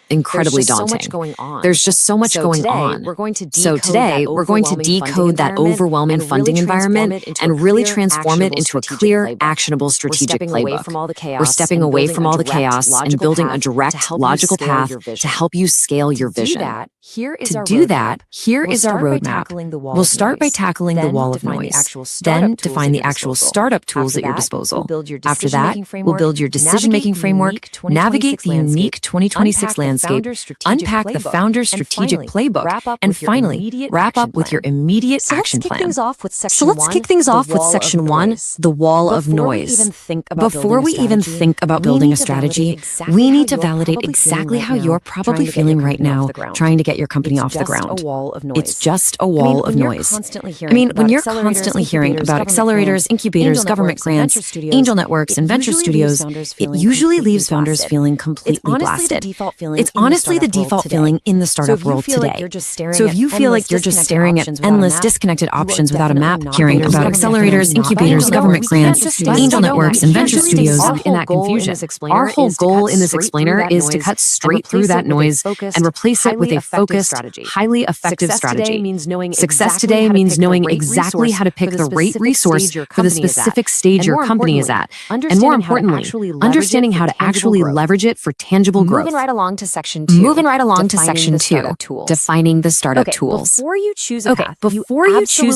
incredibly daunting. There's just so much going on. So today, we're going to decode that overwhelming funding environment and really transform it into a clear, actionable strategic playbook. We're stepping away from all the chaos and building a direct, logical path to help you scale your vision. To do that, here is our roadmap. We'll start by tackling the wall of noise, then define the actual startup tools at your disposal. After that, we'll build your decision-making framework, navigate the unique 2026 landscape, unpack the founder's strategic playbook, and finally, wrap up with your immediate action plan. So let's kick things off with Section 1, the wall of noise. Before we even think about building a strategy, we need to validate exactly how you're probably feeling right now, trying to get your company off the ground. It's just a wall of noise. I mean, when you're constantly hearing about accelerators, incubators, government grants, angel networks, and venture studios, it usually leaves founders feeling completely blasted. It's honestly the default feeling in the startup world today. So if you feel like you're just staring at endless disconnected options without a map, hearing about accelerators, incubators, government grants, angel networks, and venture studios in that confusion, our whole goal in this explainer is to cut straight through that noise and replace it with a focused, highly effective strategy. Success today means knowing exactly how to pick the right resource for the specific stage your company is at, and more importantly, understanding how to actually leverage it for tangible growth. Moving right along to Section 2, defining the startup tools. Before you choose a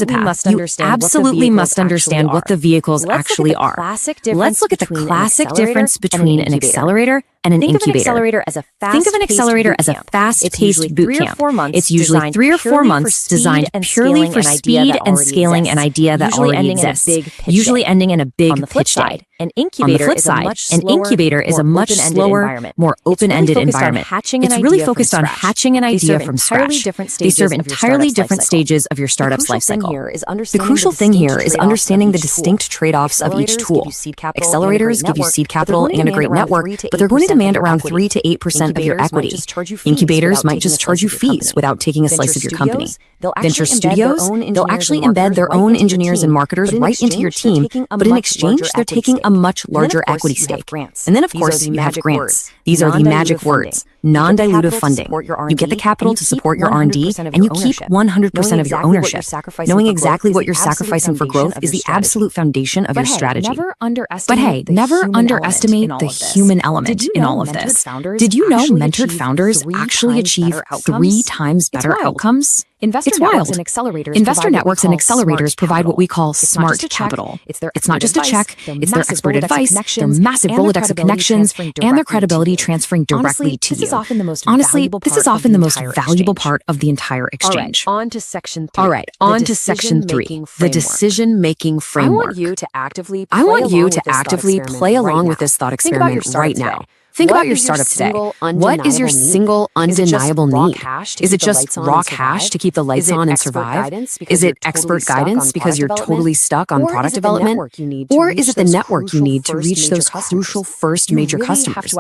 path, you absolutely must understand what the vehicles actually are. Let's look at the classic difference between an accelerator and an incubator. Think of an accelerator as a fast-paced boot camp. It's usually 3 or 4 months designed purely for speed and scaling an idea that already exists, usually ending in a big pitch day. On the flip side, an incubator is a much slower, more open-ended environment. It's really focused on hatching an idea from scratch. They serve entirely different stages of your startup's life cycle. The crucial thing here is understanding the distinct trade-offs of each tool. Accelerators give you seed capital and a great network, but they're going to demand around 3 to 8% of your equity. Incubators might just charge you fees without taking a slice of your company. Venture studios, they'll actually embed their own engineers and marketers right into your team, but in exchange, they're taking a much larger equity stake. And then, of course, you have grants. These are the magic words. Non-dilutive funding. You get the capital to support your R&D, and you keep 100% of your ownership. Knowing exactly what you're sacrificing for growth is the absolute foundation of your strategy. But hey, never underestimate the human element in all of this. Did you know mentored founders actually achieve 3 times better outcomes? It's wild. Investor networks and accelerators provide what we call smart capital. It's not just a check, it's their expert advice, their massive Rolodex of connections, and their credibility transferring directly to you. Honestly, this is often the most valuable part of the entire exchange. All right, on to Section 3, the decision-making framework. I want you to actively play along with this thought experiment right now. Think about your startup today. What is your single undeniable need? Is it just raw cash to keep the lights on and survive? Is it expert guidance because you're totally stuck on product development? Or is it the network you need to reach those crucial first major customers?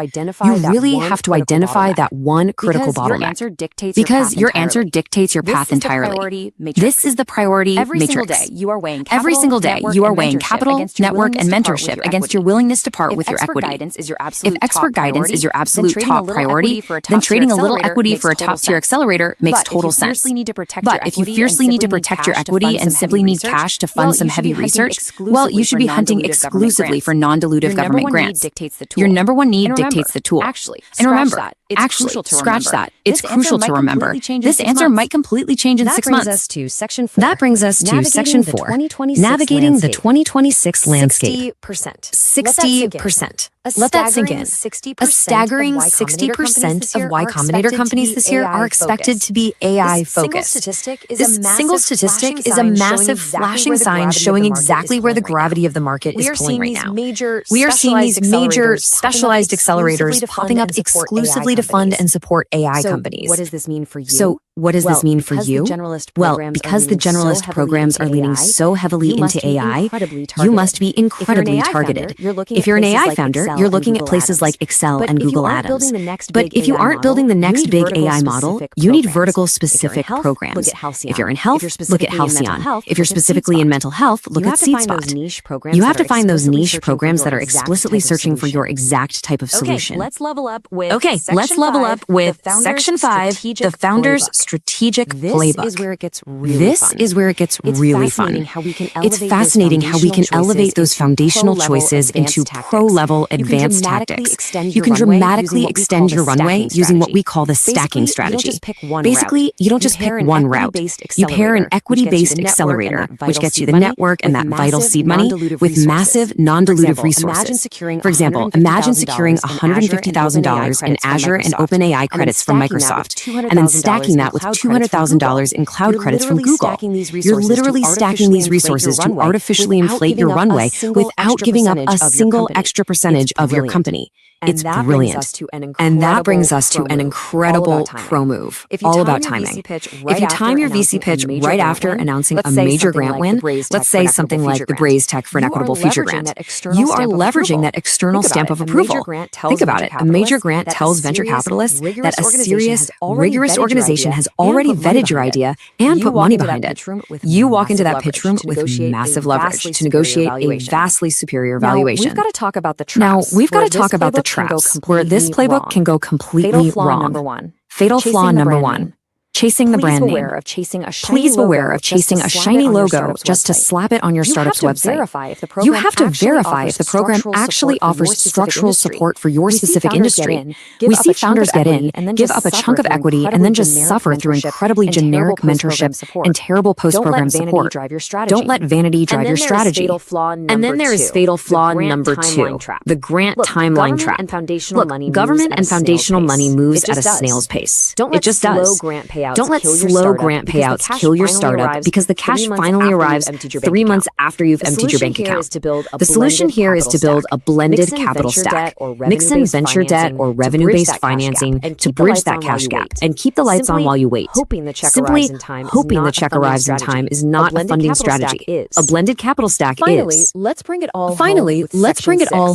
You really have to identify that one critical bottleneck. Because your answer dictates your path entirely. This is the priority matrix. Every single day, you are weighing capital, network, and mentorship against your willingness to part with your equity. If expert guidance is your absolute top priority, then trading a little equity for a top-tier accelerator makes total sense. But if you fiercely need to protect your equity and simply need cash to fund some heavy research, well, you should be hunting exclusively for non-dilutive government grants. Your number one need dictates the tool. And remember, scratch that. It's crucial to remember. This answer might completely change in 6 months. That brings us to Section 4, navigating the 2026 landscape. 60%. Let that sink in. A staggering 60% of Y Combinator companies this year are expected to be AI-focused. This single statistic is a massive flashing sign showing exactly where the gravity of the market is pulling right now. We are seeing these major specialized accelerators popping up exclusively to fund and support AI companies. What does this mean for you? So What does this mean for you? Well, because the generalist programs are leaning so heavily into AI, you must be incredibly targeted. If you're an AI founder, you're looking at places like Excel and Google Atoms. But if you aren't building the next big AI model, you need vertical-specific programs. If you're in health, look at Halcyon. If you're specifically in mental health, look at SeedSpot. You have to find those niche programs that are explicitly searching for your exact type of solution. Let's level up with Section 5, the Founder's Strategic Playbook. This is where it gets really fun. It's fascinating how we can elevate those foundational choices into pro-level advanced tactics. You can dramatically extend your runway using what we call the stacking strategy. Basically, you don't just pick one route. You pair an equity-based accelerator, which gets you the network and that vital seed money, with massive, non-dilutive resources. For example, imagine securing $150,000 in Azure and OpenAI credits from Microsoft, and then stacking that with $200,000 in cloud credits from Google. You're literally stacking these resources to artificially inflate your runway without giving up a single extra percentage of your company. It's brilliant. And that brings us to an incredible pro move, all about timing. If you time your VC pitch right after announcing a major grant win, let's say something like the Braze Tech for an Equitable Future grant, you are leveraging that external stamp of approval. Think about it. A major grant tells venture capitalists that a serious, rigorous organization has already vetted your idea and put money behind it. You walk into that pitch room with massive leverage to negotiate a vastly superior valuation. Now, we've got to talk about the traps, where this playbook can go completely wrong. Fatal flaw number one. Chasing the brand name. Please beware of chasing a shiny logo just to slap it on your startup's website. You have to verify if the program actually offers structural support for your specific industry. We see founders get in, give up a chunk of equity, and then just suffer through incredibly generic mentorship and terrible post-program support. Don't let vanity drive your strategy. And then there is fatal flaw number two, the grant timeline trap. Look, government and foundational money moves at a snail's pace. It just does. Don't let slow grant payouts kill your startup because the cash finally arrives 3 months after you've emptied your bank account. The solution here is to build a blended capital stack. Mix in venture debt or revenue-based financing to bridge that cash gap and keep the lights on while you wait. Simply hoping the check arrives in time is not a funding strategy. A blended capital stack is. Let's bring it all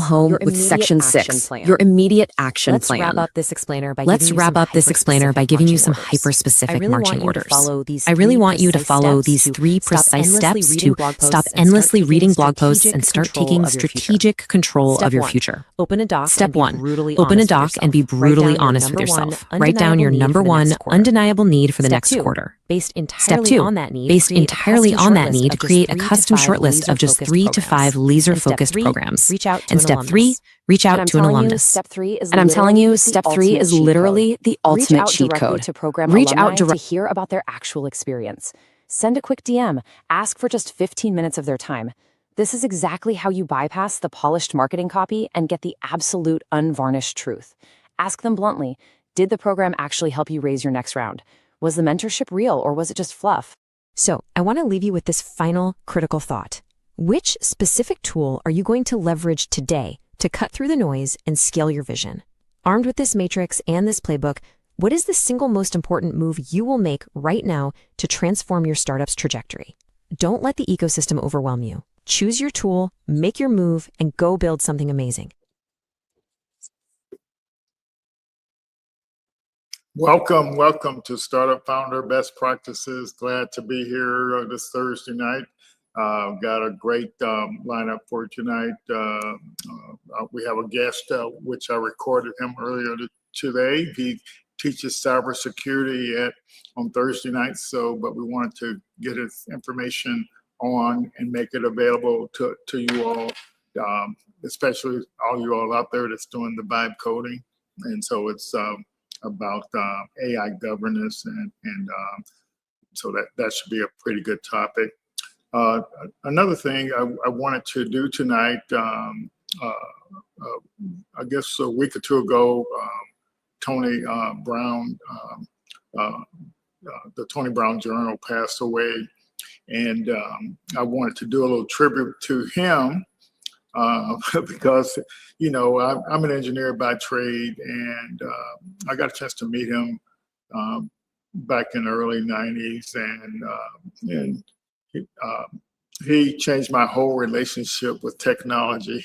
home with Section 6, your immediate action plan. Let's wrap up this explainer by giving you some hyper-specific marching orders. I really want you to follow these 3 precise steps to stop endlessly reading blog posts and start taking strategic control of your future. Step 1. Open a doc and be brutally honest with yourself. Write down your number 1 undeniable need for the next quarter. Step 2. Based entirely on that need, create a custom shortlist of just 3 to 5 laser-focused programs. And Step 3, reach out to an alumnus. And I'm telling you, Step 3 is literally the ultimate cheat code. Reach out to hear about their actual experience. Send a quick DM. Ask for just 15 minutes of their time. This is exactly how you bypass the polished marketing copy and get the absolute unvarnished truth. Ask them bluntly, did the program actually help you raise your next round? Was the mentorship real or was it just fluff? So, I want to leave you with this final critical thought. Which specific tool are you going to leverage today to cut through the noise and scale your vision? Armed with this matrix and this playbook, what is the single most important move you will make right now to transform your startup's trajectory? Don't let the ecosystem overwhelm you. Choose your tool, make your move, and go build something amazing. Welcome to Startup Founder Best Practices. Glad to be here this Thursday night. Got a great lineup for tonight. We have a guest, which I recorded him earlier today. He teaches cybersecurity on Thursday nights, but we wanted to get his information on and make it available to you all, especially all you all out there that's doing the vibe coding. And so it's about AI governance, and so that should be a pretty good topic. Another thing I wanted to do tonight, I guess a week or two ago, Tony Brown, the Tony Brown Journal passed away, and I wanted to do a little tribute to him because, you know, I'm an engineer by trade, and I got a chance to meet him back in the early 90s, and he changed my whole relationship with technology,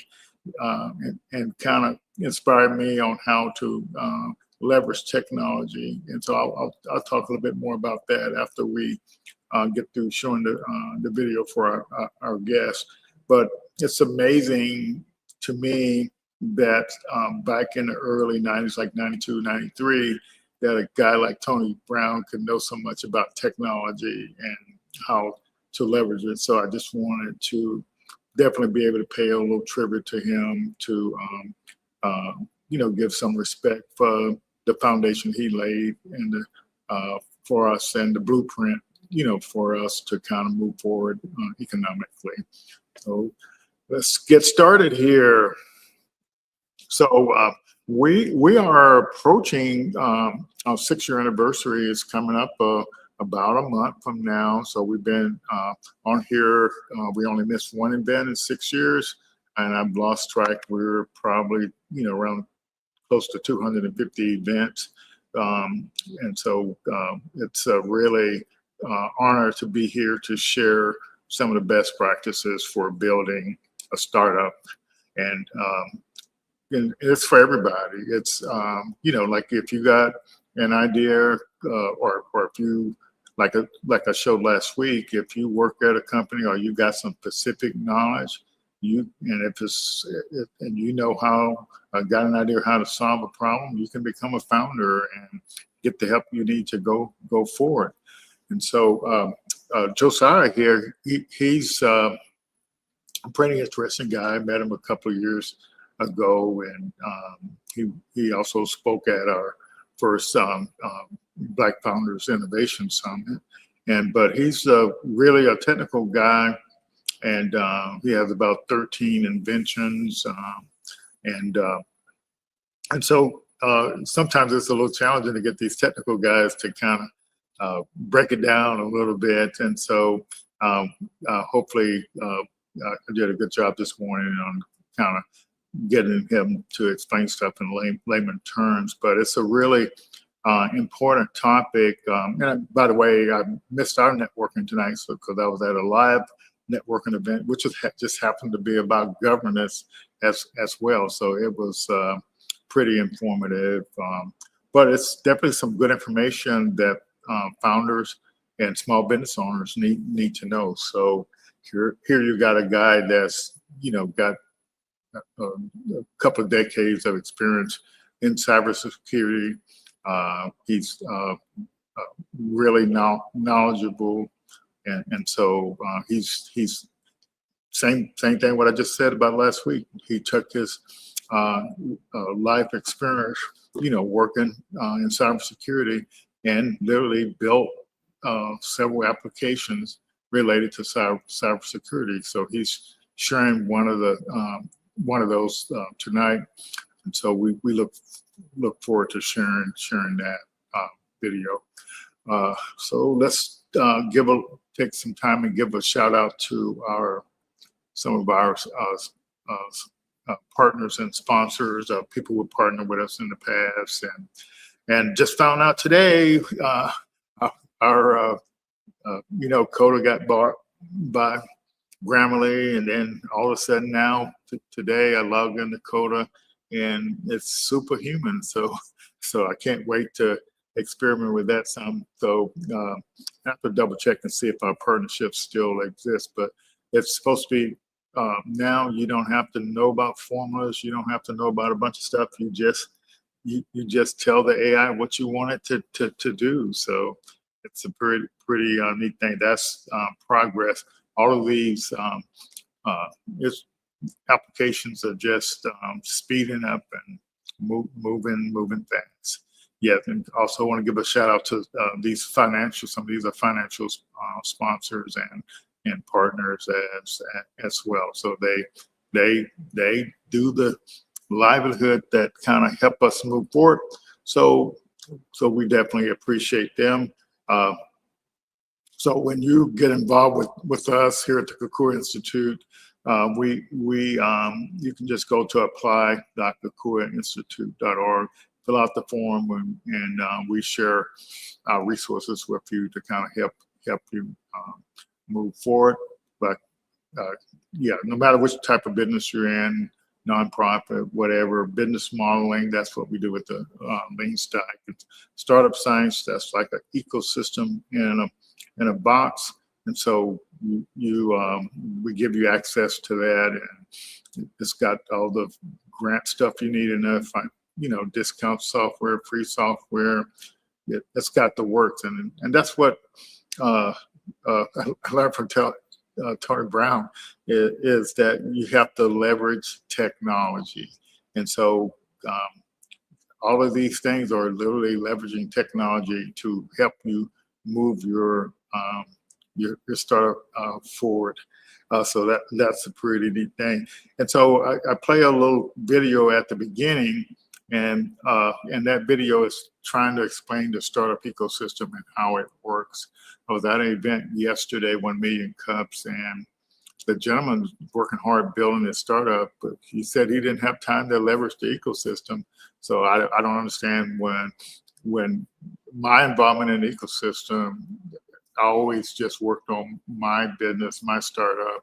and kind of inspired me on how to leverage technology. And so I'll talk a little bit more about that after we get through showing the video for our guests. But it's amazing to me that back in the early 90s, like 92, 93, that a guy like Tony Brown could know so much about technology and how to leverage it. So I just wanted to definitely be able to pay a little tribute to him, to give some respect for the foundation he laid and for us, and the blueprint, for us to kind of move forward economically. So let's get started here. So we are approaching our 6-year anniversary. Is coming up about a month from now. So we've been on here. We only missed one event in 6 years, and I've lost track. We're probably around close to 250 events, and so it's a really honor to be here to share some of the best practices for building a startup. And it's for everybody. It's like if you got an idea, or if you like I showed last week, if you work at a company or you got some specific knowledge, and how got an idea how to solve a problem, you can become a founder and get the help you need to go forward. And so Josiah here, he's a pretty interesting guy. I met him a couple of years ago, and he also spoke at our first Black Founders Innovation Summit. But he's really a technical guy, and he has about 13 inventions, and so sometimes it's a little challenging to get these technical guys to kind of break it down a little bit. And so hopefully I did a good job this morning on kind of getting him to explain stuff in layman terms. But it's a really important topic. And by the way, I missed our networking tonight, because I was at a live networking event, which just happened to be about governance as well. So it was pretty informative. But it's definitely some good information that founders and small business owners need to know. So here you got a guy that's got a couple of decades of experience in cybersecurity. He's really knowledgeable, and so he's same thing what I just said about last week. He took his life experience, working in cybersecurity, and literally built several applications related to cybersecurity. So he's sharing one of those tonight, and so we look forward to sharing that video. So let's take some time and give a shout out to some of our partners and sponsors, people who partnered with us in the past, and just found out today our Coda got bought by Grammarly, and then all of a sudden now today I logged into Coda and it's superhuman. So I can't wait to experiment with that some. So I have to double check and see if our partnership still exists, but it's supposed to be now you don't have to know about formulas. You don't have to know about a bunch of stuff. You just tell the AI what you want it to do. So it's a pretty neat thing. That's progress. All of these applications are just speeding up and moving fast. Yeah, and also want to give a shout out to some of these are financial sponsors and partners as well. So they do the livelihood that kind of help us move forward. So we definitely appreciate them. So when you get involved with us here at the Kukui Institute, you can just go to apply.kukuiinstitute.org fill out the form, and we share our resources with you to kind of help you move forward. But yeah, no matter which type of business you're in, nonprofit, whatever, business modeling, that's what we do with the Lean Stack. It's startup science, that's like an ecosystem in a box. And so we give you access to that, and it's got all the grant stuff you need in there, discount software, free software. It's got the works, and that's what I learned from Tony Brown is that you have to leverage technology. And so all of these things are literally leveraging technology to help you move your startup forward. So that's a pretty neat thing. And so I play a little video at the beginning, and that video is trying to explain the startup ecosystem and how it works. I was at an event yesterday, 1 Million Cups, and the gentleman was working hard building his startup, but he said he didn't have time to leverage the ecosystem. So I don't understand when my involvement in the ecosystem, I always just worked on my business, my startup,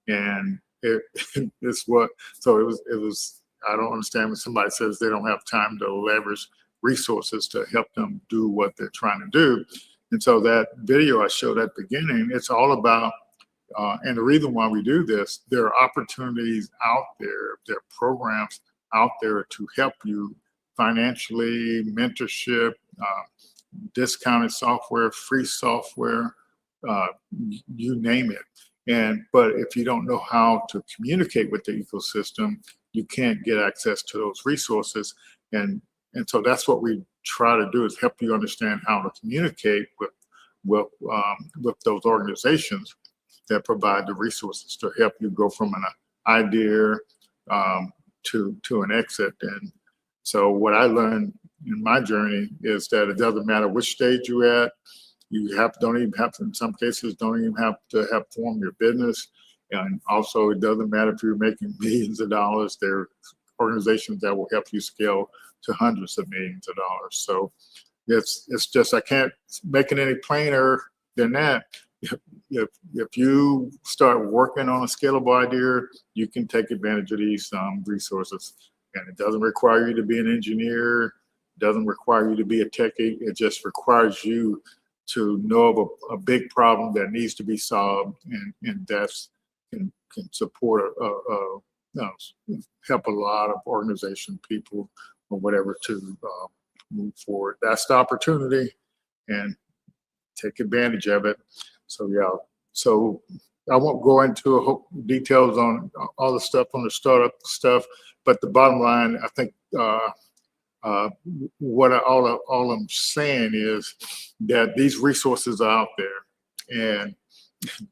and it's what. So it was. I don't understand when somebody says they don't have time to leverage resources to help them do what they're trying to do. And so that video I showed at the beginning, it's all about. And the reason why we do this, there are opportunities out there, there are programs out there to help you financially, mentorship, discounted software, free software, you name it. But if you don't know how to communicate with the ecosystem, you can't get access to those resources. And so that's what we try to do, is help you understand how to communicate with those organizations that provide the resources to help you go from an idea to an exit. And so what I learned in my journey is that it doesn't matter which stage you're at. You don't even have to, in some cases, don't even have to have formed your business. And also, it doesn't matter if you're making millions of dollars. There are organizations that will help you scale to hundreds of millions of dollars. So it's just, I can't make it any plainer than that. If you start working on a scalable idea, you can take advantage of these resources. And it doesn't require you to be an engineer, doesn't require you to be a techie. It just requires you to know of a big problem that needs to be solved, and that's can support help a lot of organization, people, or whatever to move forward. That's the opportunity, and take advantage of it. So yeah, so I won't go into details on all the stuff on the startup stuff, but the bottom line, I think all I'm saying is that these resources are out there. And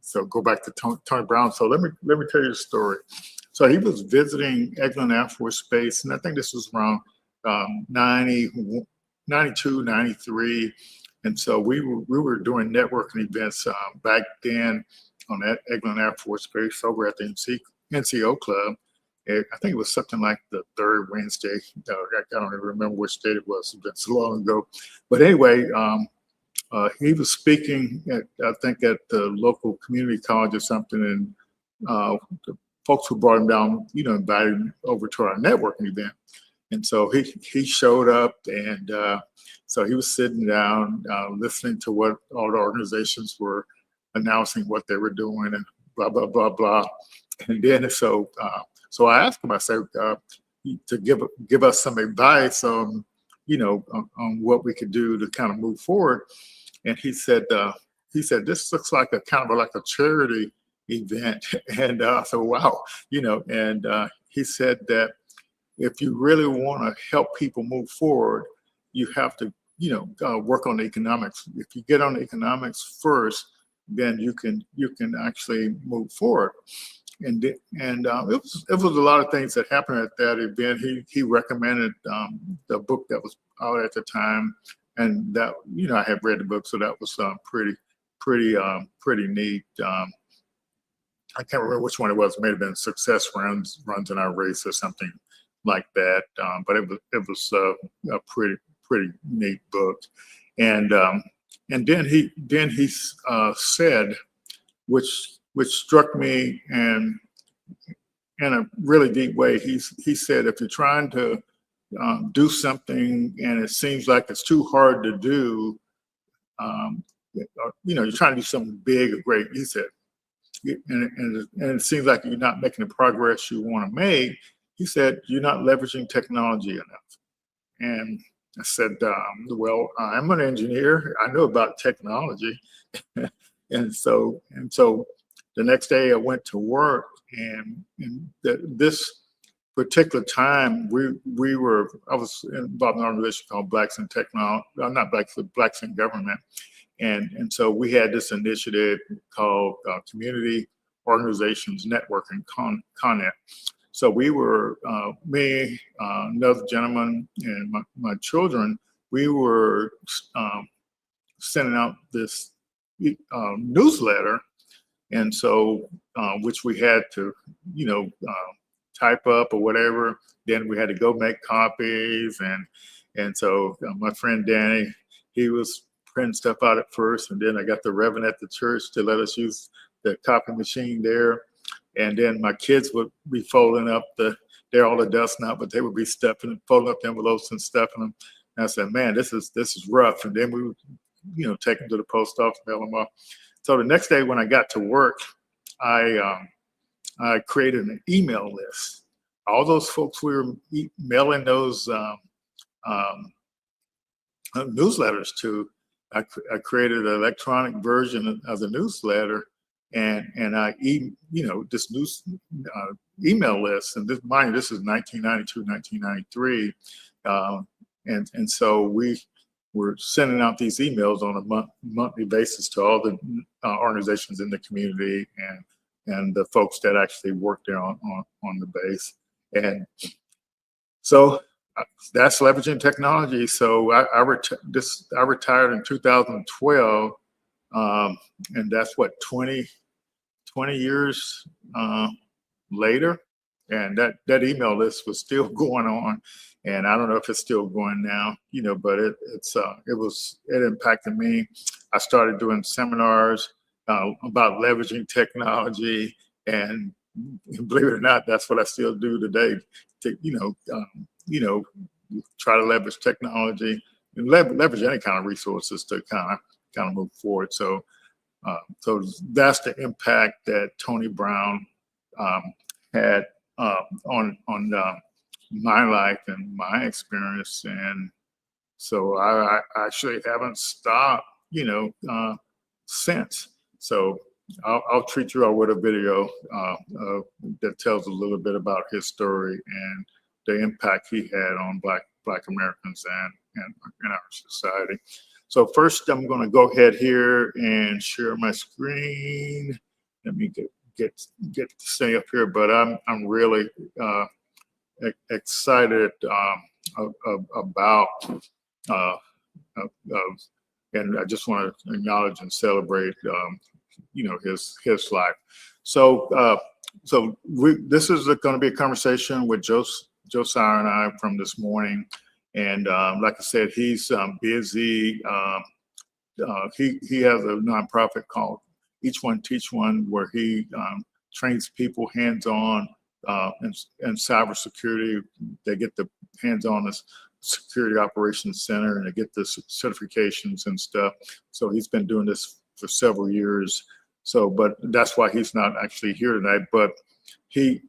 so go back to Tony Brown. So let me tell you the story. So he was visiting Eglin Air Force Base, and I think this was around 92, 93. And so we were doing networking events back then on that Eglin Air Force Base over at the NCO Club. I think it was something like the third Wednesday. I don't even remember which date it was. It's been so long ago. But anyway, he was speaking I think at the local community college or something, and the folks who brought him down, invited him over to our networking event. And so he showed up, and so he was sitting down, listening to what all the organizations were announcing, what they were doing, and blah, blah, blah, blah. And then so I asked him, I said, to give us some advice on, on what we could do to kind of move forward. And he said, this looks like a kind of like a charity event. And I said, wow, and he said that if you really want to help people move forward, you have to, work on the economics. If you get on the economics first, then you can actually move forward. And it was a lot of things that happened at that event. He recommended the book that was out at the time, and that I had read the book, so that was pretty neat. I can't remember which one it was. It may have been Success Runs in Our Race or something like that. But it was a pretty neat book. And then he said, which struck me and in a really deep way. He said, if you're trying to do something and it seems like it's too hard to do, you're trying to do something big or great. He said, and it seems like you're not making the progress you want to make. He said, you're not leveraging technology enough. And I said, well, I'm an engineer. I know about technology. and so the next day I went to work, and this particular time I was involved in an organization called Blacks in Technology, not Blacks, but Blacks in Government. And so we had this initiative called Community Organizations Network and Connet. So we were, me, another gentleman, and my children, we were sending out this newsletter, and so which we had to, type up or whatever. Then we had to go make copies, and so my friend Danny, he was printing stuff out at first, and then I got the Reverend at the church to let us use the copy machine there. And then my kids would be folding up they're all the dust now, but they would be folding up the envelopes and stuffing them. And I said, man, this is rough. And then we would, take them to the post office, mail them off. So the next day when I got to work, I created an email list. All those folks we were mailing those newsletters to, I created an electronic version of the newsletter. And I, this news email list, and this is 1992, 1993. And so we were sending out these emails on a monthly basis to all the organizations in the community and the folks that actually work there on the base. And so that's leveraging technology. So I retired in 2012, and that's what, 20 years later, and that email list was still going on, and I don't know if it's still going now, but it impacted me. I started doing seminars about leveraging technology, and believe it or not, that's what I still do today. Try to leverage technology and leverage any kind of resources to kind of move forward. So that's the impact that Tony Brown had on my life and my experience. And so I actually haven't stopped, since. So I'll treat you all with a video that tells a little bit about his story and the impact he had on Black Americans and in our society. So first, I'm going to go ahead here and share my screen. Let me get to stay up here, but I'm really excited about and I just want to acknowledge and celebrate his life. So this is going to be a conversation with Josiah and I from this morning. And like I said, he's busy. He has a nonprofit called Each One Teach One, where he trains people hands-on in cybersecurity. They get the hands-on security operations center, and they get the certifications and stuff. So he's been doing this for several years. So, but that's why he's not actually here tonight. But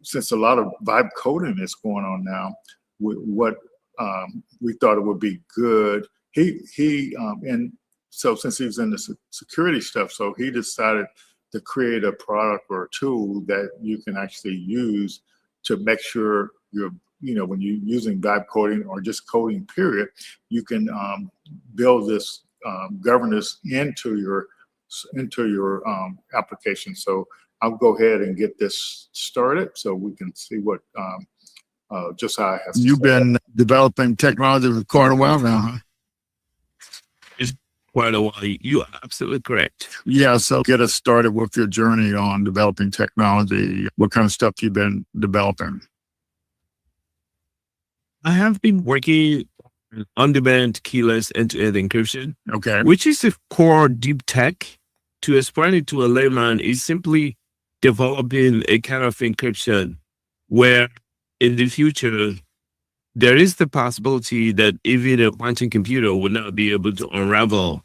since a lot of vibe coding is going on now, we thought it would be good. And so since he was in the security stuff, so he decided to create a product or a tool that you can actually use to make sure when you're using vibe coding or just coding period, you can build this governance into your application. So I'll go ahead and get this started so we can see what Josiah has to say. You've been developing technology for quite a while now, huh? It's quite a while. You are absolutely correct. Yeah, so get us started with your journey on developing technology. What kind of stuff you've been developing? I have been working on on-demand keyless end-to-end encryption, Okay. which is a core deep tech. To explain it to a layman is simply developing a kind of encryption where in the future, there is the possibility that even a quantum computer would not be able to unravel.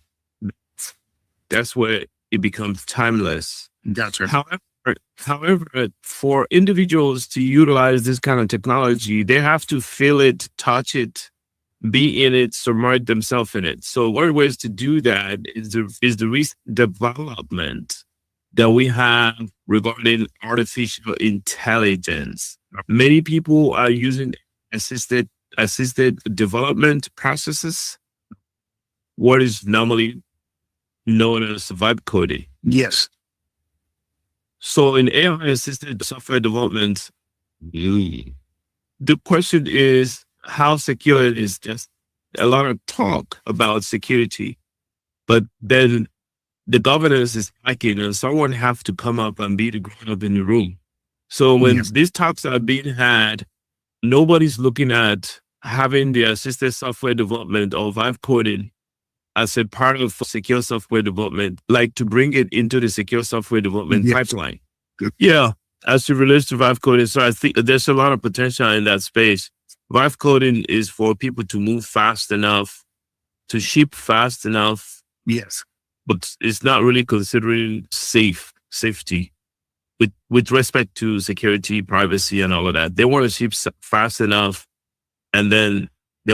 That's where it becomes timeless. Gotcha. However, for individuals to utilize this kind of technology, they have to feel it, touch it, be in it, submerge themselves in it. So one ways to do that is the recent development that we have regarding artificial intelligence. Many people are using assisted development processes, what is normally known as vibe coding. Yes. So in AI-assisted software development, the question is how secure it is. Just a lot of talk about security, but then the governance is lacking and someone have to come up and be the grown-up in the room. So when these talks are being had, nobody's looking at having the assisted software development or vibe coding as a part of secure software development, like to bring it into the secure software development pipeline. Good. Yeah, as it relates to vibe coding. So I think there's a lot of potential in that space. Vibe coding is for people to move fast enough, to ship fast enough. Yes. But it's not really considering safety with respect to security, privacy, and all of that. They want to ship fast enough, and then they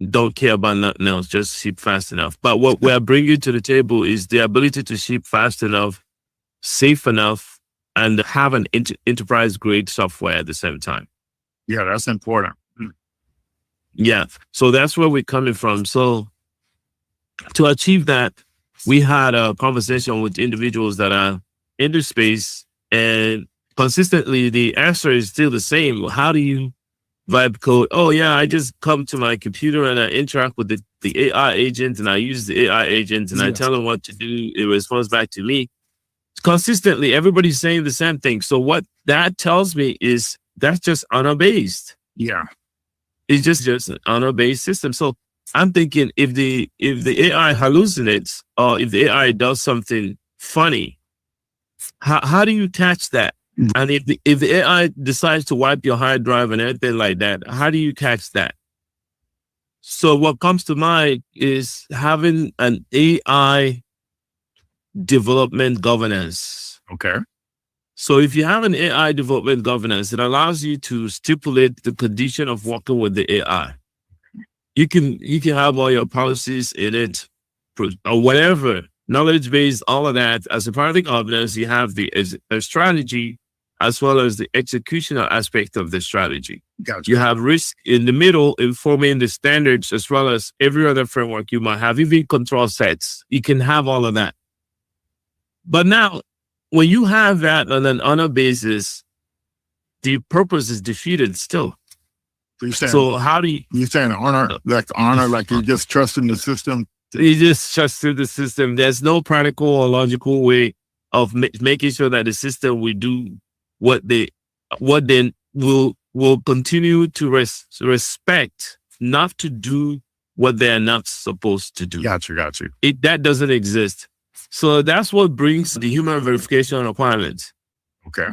don't care about nothing else, just ship fast enough. But what we're bringing to the table is the ability to ship fast enough, safe enough, and have an enterprise-grade software at the same time. Yeah, that's important. Yeah, so that's where we're coming from. So to achieve that, we had a conversation with individuals that are in the space, and consistently the answer is still the same. How do you vibe code? Oh yeah, I just come to my computer and I interact with the AI agent, and I use the AI agent and I tell them what to do. It responds back to me. Consistently, everybody's saying the same thing. So what that tells me is that's just honor-based. Yeah. It's just an honor-based system. So I'm thinking if the AI hallucinates or if the AI does something funny, how do you catch that? And if the AI decides to wipe your hard drive and everything like that, how do you catch that? So what comes to mind is having an AI development governance. Okay. So if you have an AI development governance, it allows you to stipulate the condition of working with the AI. You can have all your policies in it or whatever, knowledge base, all of that. As a part of the governance, you have the strategy as well as the executional aspect of the strategy. Gotcha. You have risk in the middle, informing the standards as well as every other framework you might have, even control sets. You can have all of that. But now, when you have that on an honor basis, the purpose is defeated still. So how do you... You're saying honor, like you just trust in the system? You just trust through the system. There's no practical or logical way of making sure that the system will do what they will continue to respect, not to do what they're not supposed to do. Gotcha. That doesn't exist. So that's what brings the human verification requirement. Okay.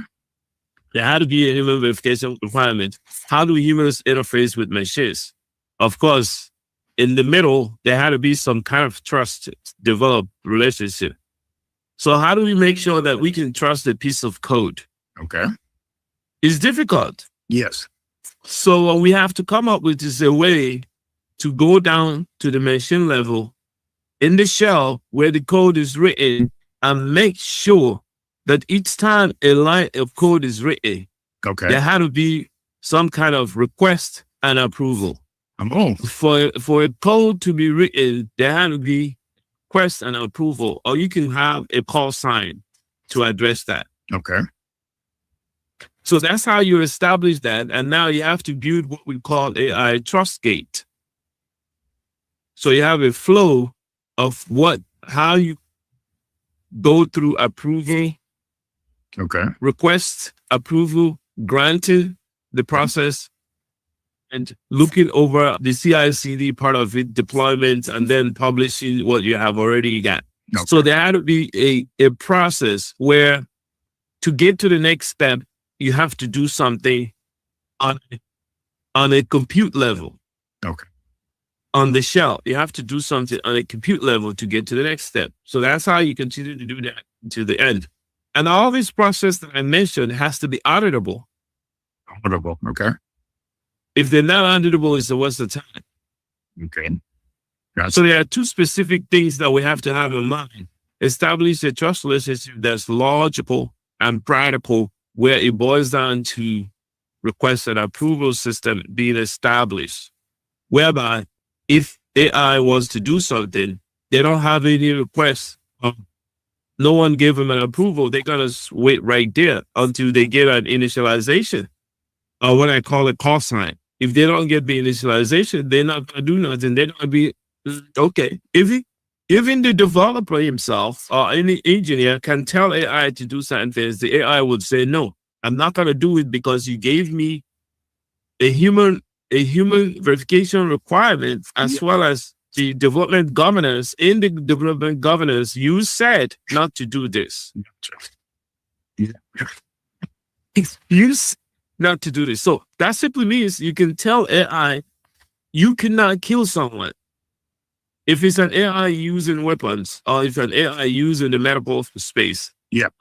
There had to be a human verification requirement. How do humans interface with machines? Of course, in the middle, there had to be some kind of trust developed relationship. So how do we make sure that we can trust a piece of code? Okay. It's difficult. Yes. So what we have to come up with is a way to go down to the machine level in the shell where the code is written and make sure that each time a line of code is written, there had to be some kind of request and approval. For a code to be written, there had to be request and approval, or you can have a call sign to address that. Okay. So that's how you establish that. And now you have to build what we call AI trust gate. So you have a flow of how you go through approval, okay, request, approval, granted, the process, and looking over the CI/CD part of it, deployment, and then publishing what you have already got. Okay. So there had to be a process where to get to the next step, you have to do something on a compute level. Okay. On the shell, you have to do something on a compute level to get to the next step. So that's how you continue to do that to the end. And all this process that I mentioned has to be auditable. Auditable. Okay. If they're not auditable, it's a waste of time. Okay. Gotcha. So there are two specific things that we have to have in mind. Establish a trust relationship that's logical and practical, where it boils down to request and approval system being established, whereby if AI wants to do something, they don't have any requests. No one gave them an approval. They're going to wait right there until they get an initialization, or what I call a call sign. If they don't get the initialization, they're not going to do nothing. They're going to be, okay. Even the developer himself or any engineer can tell AI to do certain things. The AI would say, no, I'm not going to do it because you gave me a human verification requirement, as well as the development governance. In the development governance, you said not to do this. You said not to do this. So that simply means you can tell AI you cannot kill someone. If it's an AI using weapons, or if an AI using the medical space,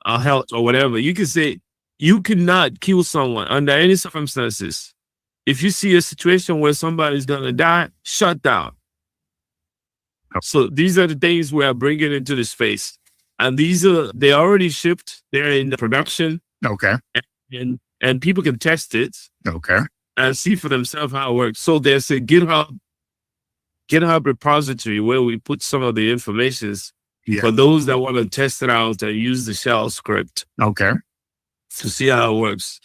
or health or whatever, you can say you cannot kill someone under any circumstances. If you see a situation where somebody's gonna die, shut down. So these are the things we are bringing into the space, and they already shipped. They're in the production. Okay. And people can test it. Okay. And see for themselves how it works. So there's a GitHub repository where we put some of the information for those that want to test it out and use the shell script. Okay. To see how it works.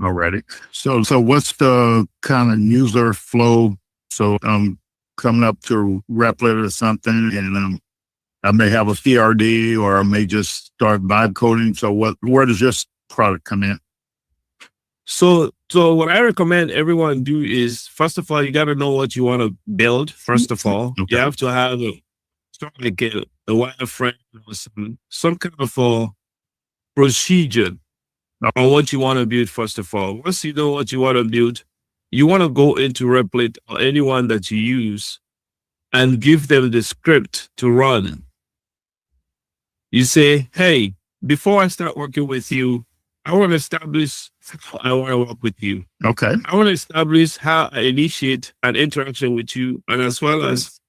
Alrighty. So what's the kind of user flow? So I'm coming up to Replit or something, and I may have a CRD, or I may just start vibe coding. So where does this product come in? So what I recommend everyone do is, first of all, you got to know what you want to build. First of all, you have to have a wireframe or some kind of a procedure on what you want to build. First of all, once you know what you want to build, you want to go into Replit or anyone that you use and give them the script to run. You say, hey, before I start working with you, I want to establish how I want to work with you. Okay. I want to establish how I initiate an interaction with you, and as well as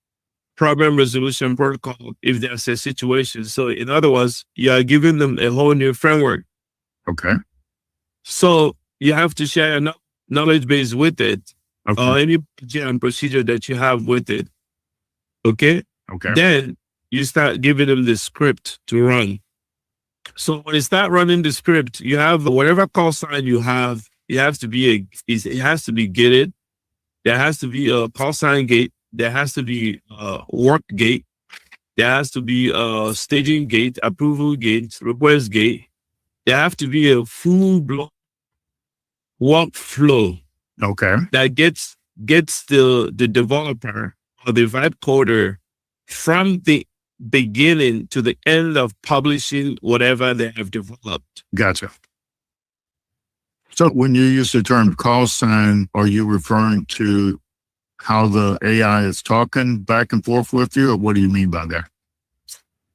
problem resolution protocol if there's a situation. So in other words, you are giving them a whole new framework. Okay. So you have to share a knowledge base with it, or any procedure that you have with it. Okay. Okay. Then you start giving them the script to run. So when you start running the script, you have whatever call sign you have. It has to be gated. There has to be a call sign gate. There has to be a work gate. There has to be a staging gate, approval gate, request gate. There have to be a full blown workflow. Okay. That gets the developer or the vibe coder from the beginning to the end of publishing whatever they have developed. Gotcha. So when you use the term call sign, are you referring to how the AI is talking back and forth with you, or what do you mean by that?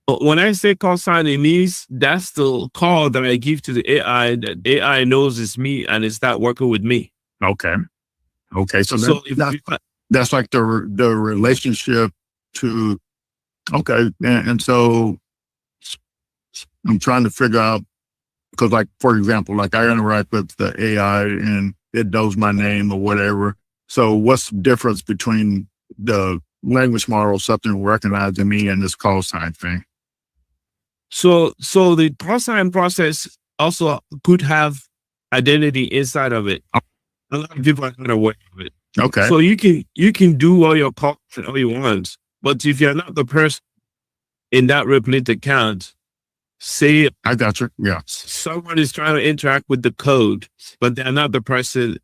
When I say call sign, it means that's the call that I give to the AI, that AI knows it's me and it's not working with me. Okay. Okay. So that's like the relationship to, okay. And so I'm trying to figure out, because like, for example, like I interact with the AI and it knows my name or whatever. So what's the difference between the language model, something recognizing me, and this call sign thing? So the call sign process also could have identity inside of it. A lot of people are not aware of it. Okay. So you can do all your calls all you want, but if you're not the person in that Replit account, say I got you. Yeah. Someone is trying to interact with the code, but they're not the person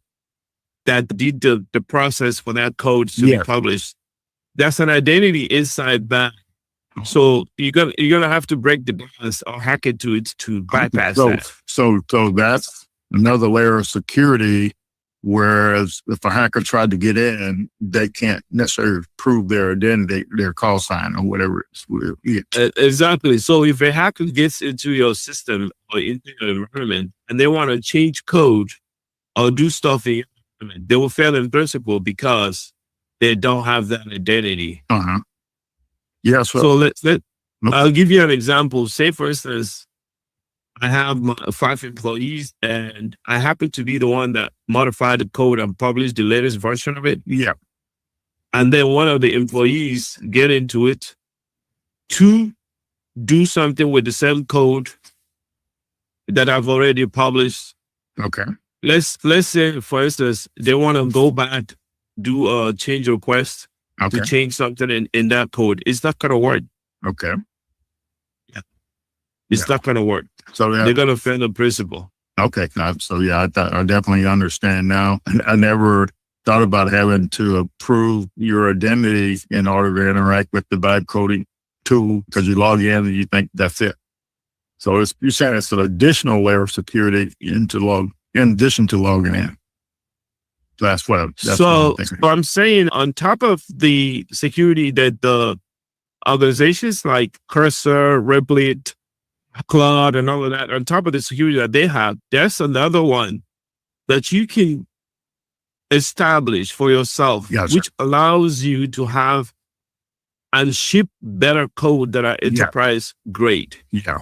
that did the process for that code to be published. That's an identity inside that. So you're gonna have to break the glass or hack into it to bypass that. So that's another layer of security. Whereas if a hacker tried to get in, they can't necessarily prove their identity, their call sign or whatever. Exactly. So if a hacker gets into your system or into your environment and they want to change code or do stuff in your environment, they will fail in principle because they don't have that identity. Yeah. So I'll give you an example. Say, for instance, I have 5 employees and I happen to be the one that modified the code and published the latest version of it. Yeah. And then one of the employees get into it to do something with the same code that I've already published. Okay. Let's say, for instance, they want to go back, do a change request to change something in that code. It's not going to work. Okay. It's not going to work. So they're going to fail the principle. Okay. So I definitely understand now. I never thought about having to approve your identity in order to interact with the vibe coding tool because you log in and you think that's it. So you're saying it's an additional layer of security in addition to logging in. So that's what I'm thinking. So I'm saying on top of the security that the organizations like Cursor, Replit, Cloud, and all of that, on top of the security that they have, there's another one that you can establish for yourself, which allows you to have and ship better code that are enterprise grade. Yeah.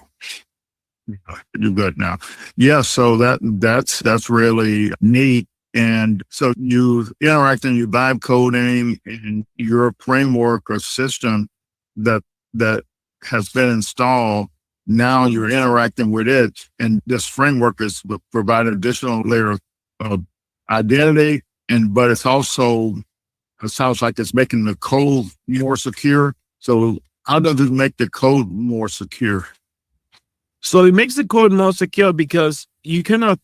You're good now. Yeah. So that's really neat. And so you interact in your vibe coding and your framework or system that has been installed. Now you're interacting with it, and this framework is providing additional layer of identity, but it sounds like it's making the code more secure. So how does it make the code more secure? So it makes the code more secure because you can't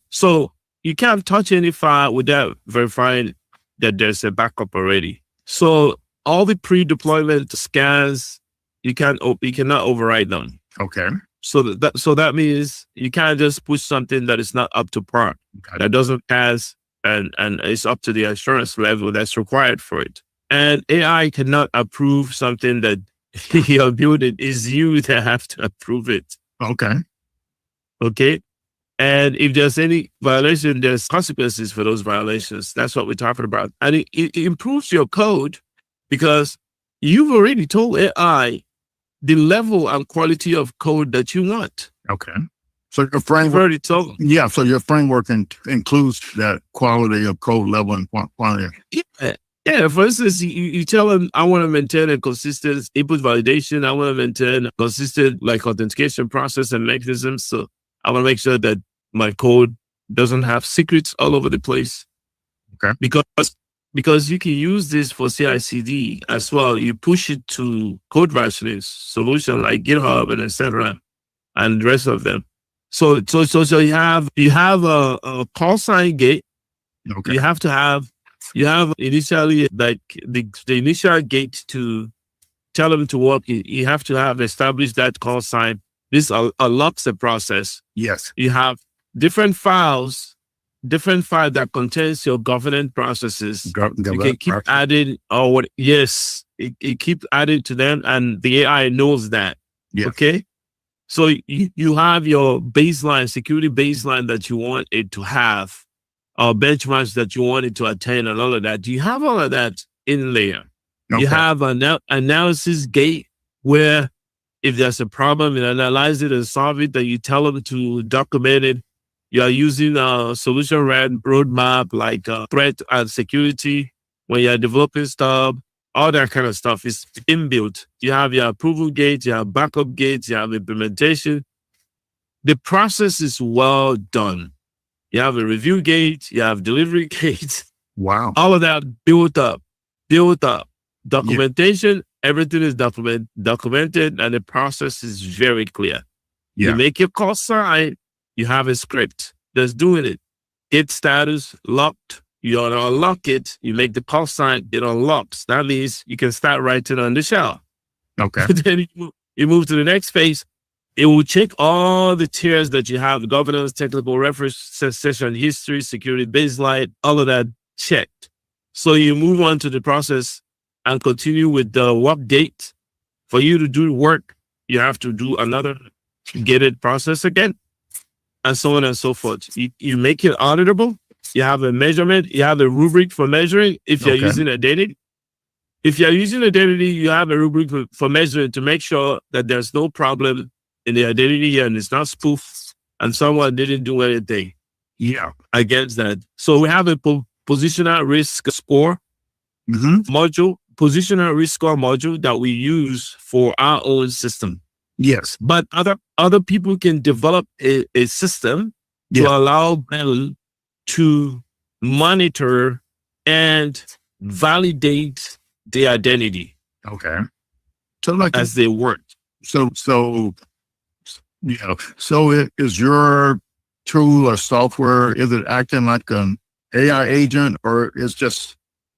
touch any file without verifying that there's a backup already. So all the pre-deployment scans, you cannot override them. Okay. So that means you can't just push something that is not up to par, that doesn't pass, and it's up to the assurance level that's required for it. And AI cannot approve something that you're building. Is you that have to approve it. Okay. And if there's any violation, there's consequences for those violations. That's what we're talking about. And it improves your code because you've already told AI the level and quality of code that you want. Okay. So your framework, so your framework includes that quality of code level and quantity. Yeah. For instance, you tell them, I want to maintain a consistent input validation. I want to maintain a consistent authentication process and mechanisms. So I want to make sure that my code doesn't have secrets all over the place. Okay. Because you can use this for CI/CD as well. You push it to code versioning solution like GitHub and etc. and the rest of them. So you have a call sign gate. Okay. You have initially the initial gate to tell them to work. You have to have established that call sign. This unlocks the process. Yes. You have different files that contains your governance processes. You can keep adding it keeps adding to them, and the AI knows that. Yeah. Okay. So you have your baseline, security baseline that you want it to have, or benchmarks that you want it to attain, and all of that. You have all of that in layer. Okay. You have an analysis gate where if there's a problem, you analyze it and solve it, then you tell them to document it. You are using a solution roadmap like threat and security when you're developing stuff. All that kind of stuff is inbuilt. You have your approval gate, you have backup gates, you have implementation. The process is well done. You have a review gate, you have delivery gates. Wow. All of that built up. Documentation, everything is documented, and the process is very clear. Yeah. You make your call sign, you have a script that's doing it. Git status locked. you unlock it, you make the call sign, it unlocks. That means you can start writing on the shell. Okay. Then you move to the next phase. It will check all the tiers that you have: governance, technical reference, session history, security baseline, all of that checked. So you move on to the process and continue with the work date. For you to do work, you have to do another gated process again, and so on and so forth. You make it auditable. You have a measurement. You have a rubric for measuring. If you're using identity, you have a rubric for measuring to make sure that there's no problem in the identity and it's not spoofed and someone didn't do anything against that. So we have a positional risk score module, positional risk score module that we use for our own system. Yes. But other people can develop a system to allow them to monitor and validate the identity. Okay. So like as they work. So is your tool or software, is it acting like an AI agent, or is just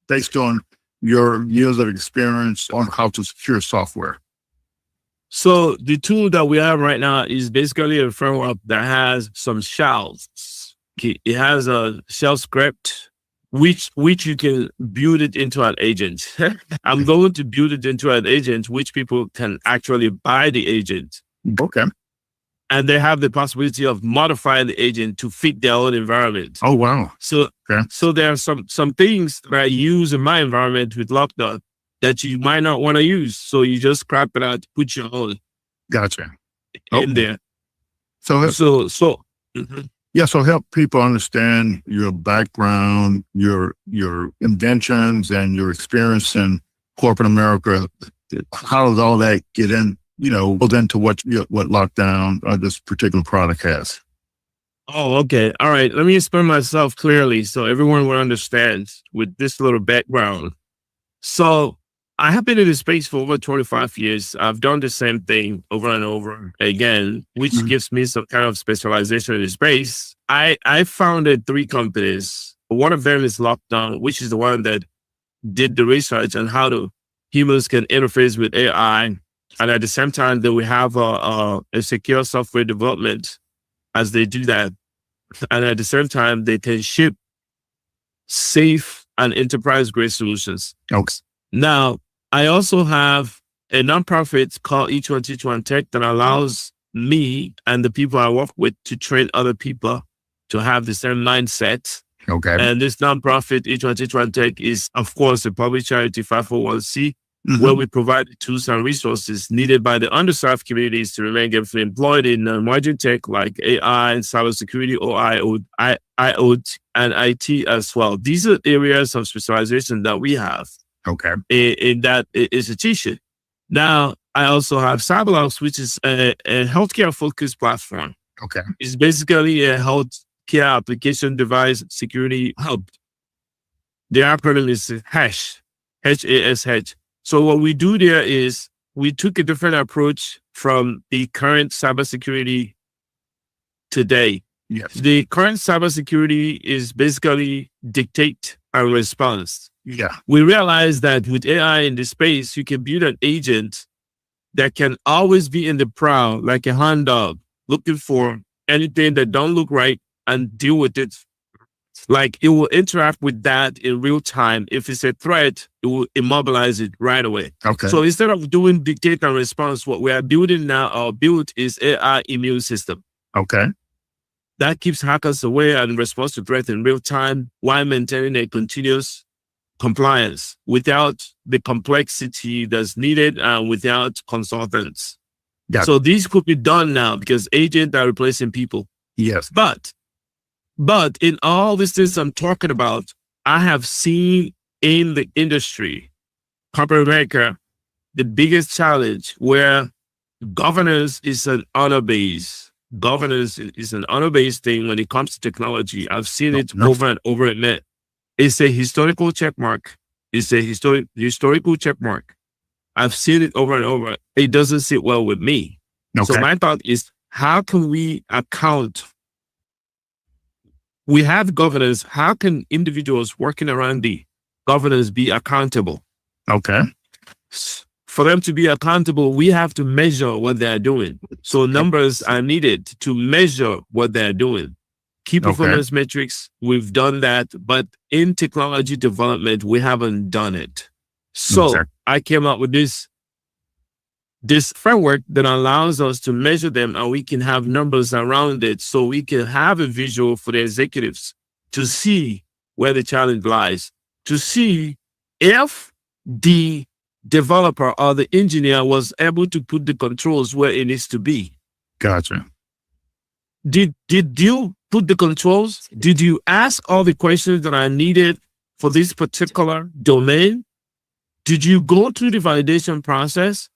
based on your years of experience on how to secure software? So the tool that we have right now is basically a framework that has some shells. It has a shell script, which you can build it into an agent. I'm going to build it into an agent, which people can actually buy the agent. Okay. And they have the possibility of modifying the agent to fit their own environment. Oh, wow. So there are some things that I use in my environment with Lockdot that you might not want to use. So you just scrap it out, put your own in there. So help people understand your background, your inventions, and your experience in corporate America. How does all that get in? Build into what Lockdown or this particular product has. Oh, okay. All right. Let me explain myself clearly so everyone will understand with this little background. So I have been in this space for over 25 years. I've done the same thing over and over again, which gives me some kind of specialization in the space. I founded 3 companies. One of them is Lockdown, which is the one that did the research on how humans can interface with AI. And at the same time that we have a secure software development as they do that. And at the same time, they can ship safe and enterprise-grade solutions. Okay. Now, I also have a nonprofit called Each One Teach One Tech that allows me and the people I work with to train other people to have the same mindset. Okay. And this nonprofit, Each One Teach One Tech, is, of course, a public charity 501c, where we provide the tools and resources needed by the underserved communities to remain gainfully employed in emerging tech like AI and cybersecurity, or IoT and IT as well. These are areas of specialization that we have. Okay. In that institution. Now, I also have Cyberlux, which is a healthcare-focused platform. Okay. It's basically a healthcare application device security hub. The acronym is HASH, HASH. So what we do there is we took a different approach from the current cybersecurity today. Yes. The current cybersecurity is basically dictate and response. Yeah. We realize that with AI in the space, you can build an agent that can always be in the prowl, like a hound dog, looking for anything that don't look right and deal with it. Like it will interact with that in real time. If it's a threat, it will immobilize it right away. Okay. So instead of doing dictate and response, what we are building now, our build is AI immune system. Okay. That keeps hackers away and responds to threat in real time while maintaining a continuous compliance without the complexity that's needed and without consultants. Yeah. So these could be done now because agents are replacing people. Yes. But in all these things I'm talking about, I have seen in the industry, corporate America, the biggest challenge where governance is an honor-based. Governance is an honor-based thing when it comes to technology. I've seen it over and over again. It's a historical checkmark. It's a historical checkmark. I've seen it over and over. It doesn't sit well with me. Okay. So my thought is, how can we account we have governance. How can individuals working around the governance be accountable? Okay. For them to be accountable, we have to measure what they're doing. So numbers are needed to measure what they're doing. Key performance metrics, we've done that, but in technology development, we haven't done it. So I came up with this framework that allows us to measure them, and we can have numbers around it, so we can have a visual for the executives to see where the challenge lies, to see if the developer or the engineer was able to put the controls where it needs to be. Gotcha. Did you put the controls? Did you ask all the questions that are needed for this particular domain? Did you go through the validation process?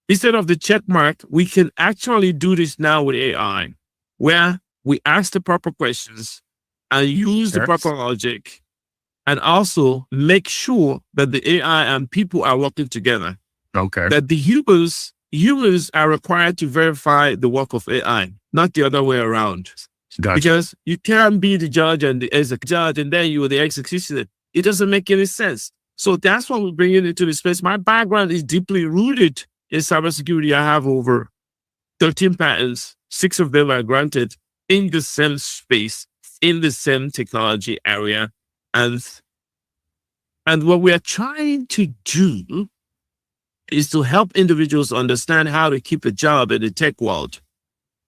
Instead of the check mark, we can actually do this now with AI, where we ask the proper questions and use the proper logic, and also make sure that the AI and people are working together. Okay. That the humans are required to verify the work of AI, not the other way around. Gotcha. Because you can't be the judge and then you are the executioner. It doesn't make any sense. So that's what we bring it into the space. My background is deeply rooted in cybersecurity. I have over 13 patents. 6 of them are granted in the same space, in the same technology area. And what we are trying to do is to help individuals understand how to keep a job in the tech world.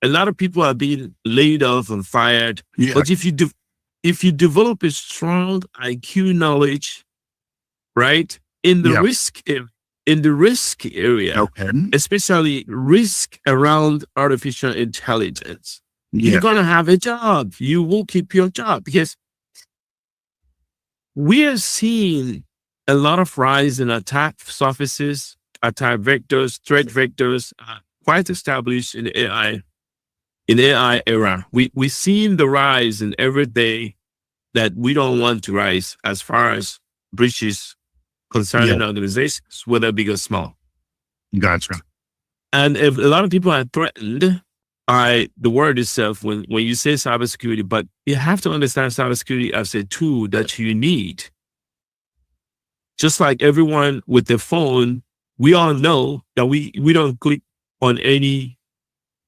A lot of people are being laid off and fired. Yeah. But if you develop a strong IQ knowledge, right, in the risk area, especially risk around artificial intelligence, you're gonna have a job. You will keep your job, because we are seeing a lot of rise in attack surfaces, attack vectors, threat vectors, quite established in the AI era. We've seen the rise in every day that we don't want to rise as far as breaches concerning organizations, whether big or small. Gotcha. And if a lot of people are threatened by the word itself when you say cybersecurity, but you have to understand cybersecurity as a tool that you need. Just like everyone with their phone, we all know that we don't click on any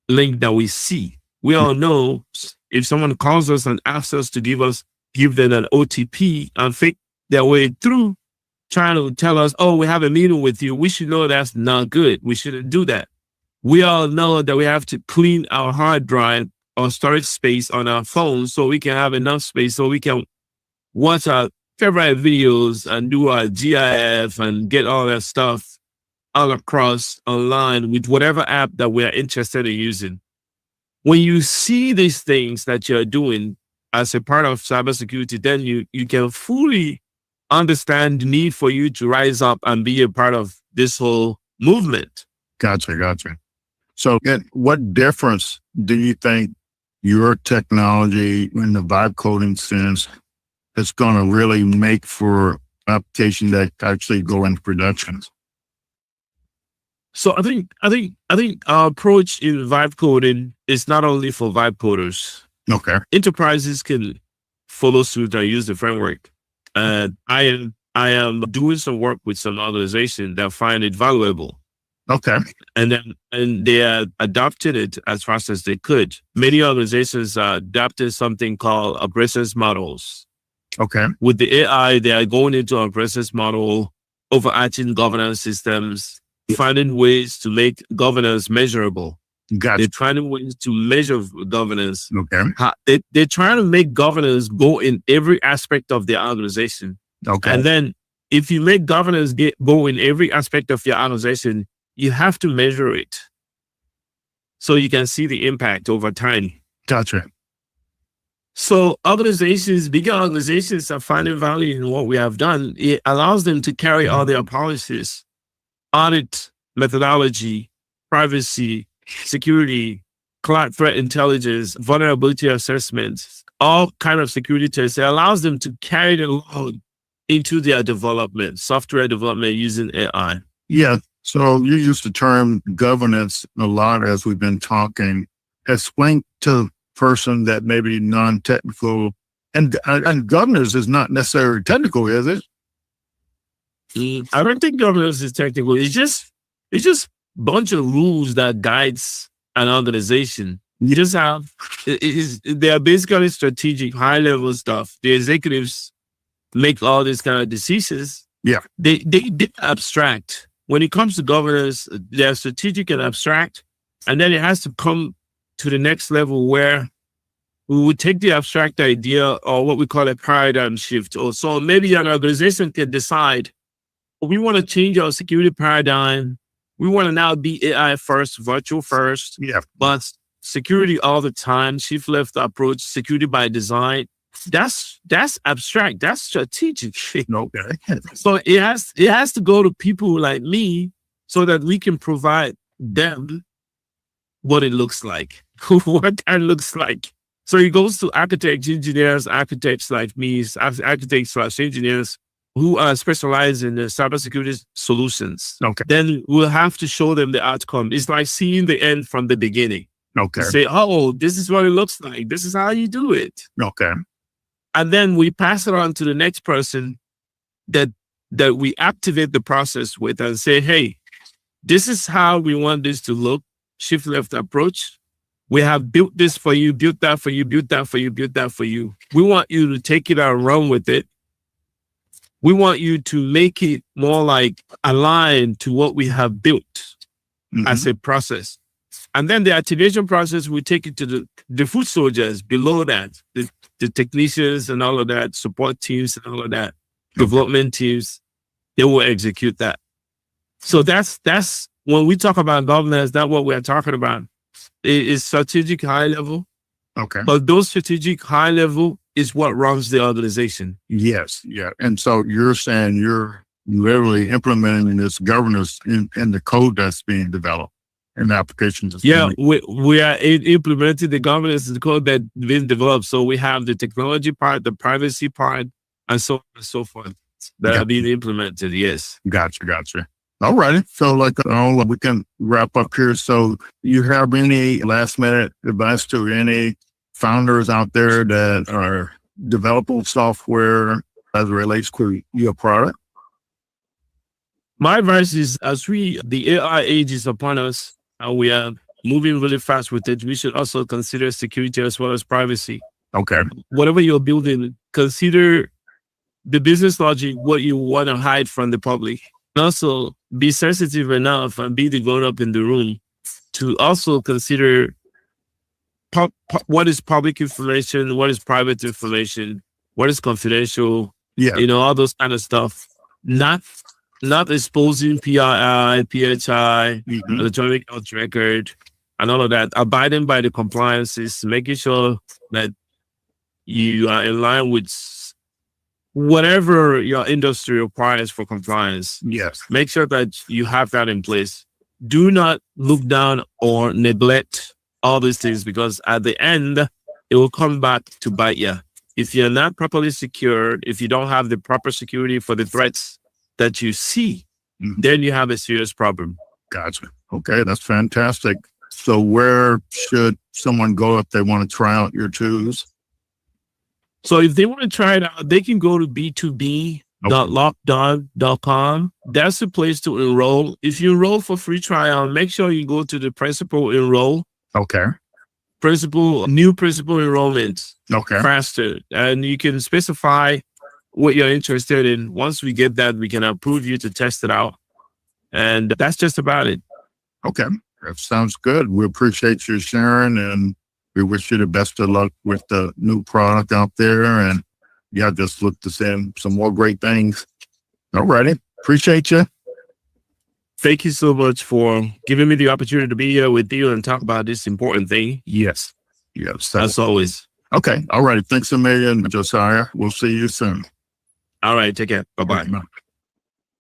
link that we see. We all know if someone calls us and asks us to give them an OTP and fake their way through, trying to tell us, oh, we have a meeting with you, we should know that's not good. We shouldn't do that. We all know that we have to clean our hard drive or storage space on our phones so we can have enough space so we can watch our favorite videos and do our GIF and get all that stuff all across online with whatever app that we're interested in using. When you see these things that you're doing as a part of cybersecurity, then you can fully understand the need for you to rise up and be a part of this whole movement. Gotcha. So what difference do you think your technology in the vibe coding sense is going to really make for application that actually go into production? So I think our approach in vibe coding is not only for vibe coders. Okay. Enterprises can follow suit and use the framework. And I am doing some work with some organizations that find it valuable. Okay. And they are adopting it as fast as they could. Many organizations are adopting something called operations models. Okay. With the AI, they are going into operations model, overarching governance systems, finding ways to make governance measurable. Gotcha. They're finding ways to measure governance. Okay. They're trying to make governance go in every aspect of their organization. Okay. And then if you make governance go in every aspect of your organization, you have to measure it so you can see the impact over time. Gotcha. So bigger organizations are finding value in what we have done. It allows them to carry all their policies, audit methodology, privacy, security, cloud threat intelligence, vulnerability assessments, all kind of security tests. It allows them to carry the load into their development, software development using AI. Yeah. So you use the term governance a lot as we've been talking. Explain to person that may be non-technical, and governance is not necessarily technical, is it? I don't think governance is technical. It's just bunch of rules that guides an organization. You just have they are basically strategic, high level stuff. The executives make all these kind of decisions. Yeah, they abstract. When it comes to governance, they're strategic and abstract, and then it has to come to the next level where we would take the abstract idea, or what we call a paradigm shift. Or so maybe an organization can decide, we want to change our security paradigm. We want to now be AI first, virtual first. Yeah, but security all the time, shift left approach, security by design. That's abstract. That's strategic. okay. So it has to go to people like me so that we can provide them what it looks like, what that looks like. So it goes to architects, engineers, architects like me, architects/engineers who are specialized in the cybersecurity solutions. Okay. Then we'll have to show them the outcome. It's like seeing the end from the beginning. Okay. Say, oh, this is what it looks like. This is how you do it. Okay. And then we pass it on to the next person that we activate the process with and say, hey, this is how we want this to look. Shift left approach. We have built this for you, built that for you, built that for you, built that for you. We want you to take it and run with it. We want you to make it more like aligned to what we have built as a process. And then the activation process, we take it to the foot soldiers below that, the technicians and all of that, support teams and all of that, development teams, they will execute that. So that's when we talk about governance, that's what we're talking about. It is strategic high level. Okay. But those strategic high level is what runs the organization. Yes. Yeah. And so you're saying you're literally implementing this governance in the code that's being developed and the applications. We are implementing the governance in the code that's been developed. So we have the technology part, the privacy part, and so on and so forth that are being implemented. Yes. Gotcha. All righty. So we can wrap up here. So you have any last minute advice to any founders out there that are developing software as it relates to your product? My advice is, as the AI age is upon us and we are moving really fast with it, we should also consider security as well as privacy. Okay. Whatever you're building, consider the business logic, what you want to hide from the public. And also be sensitive enough and be the grown-up in the room to also consider what is public information, what is private information, what is confidential, all those kind of stuff. Not exposing PII, PHI, electronic health record, and all of that. Abiding by the compliances, making sure that you are in line with whatever your industry requires for compliance. Yes. Make sure that you have that in place. Do not look down or neglect all these things, because at the end, it will come back to bite you. If you're not properly secured, if you don't have the proper security for the threats that you see, then you have a serious problem. Gotcha. Okay, that's fantastic. So where should someone go if they want to try out your tools? So if they want to try it out, they can go to b2b.lockdog.com. That's the place to enroll. If you enroll for free trial, make sure you go to the principal enroll. Okay. New principal enrollment. Okay. Faster. And you can specify what you're interested in. Once we get that, we can approve you to test it out. And that's just about it. Okay. That sounds good. We appreciate you sharing, and we wish you the best of luck with the new product out there. And just look to send some more great things. All righty. Appreciate you. Thank you so much for giving me the opportunity to be here with you and talk about this important thing. Yes. As always. Okay. All right. Thanks a million, Josiah. We'll see you soon. All right. Take care. Bye-bye.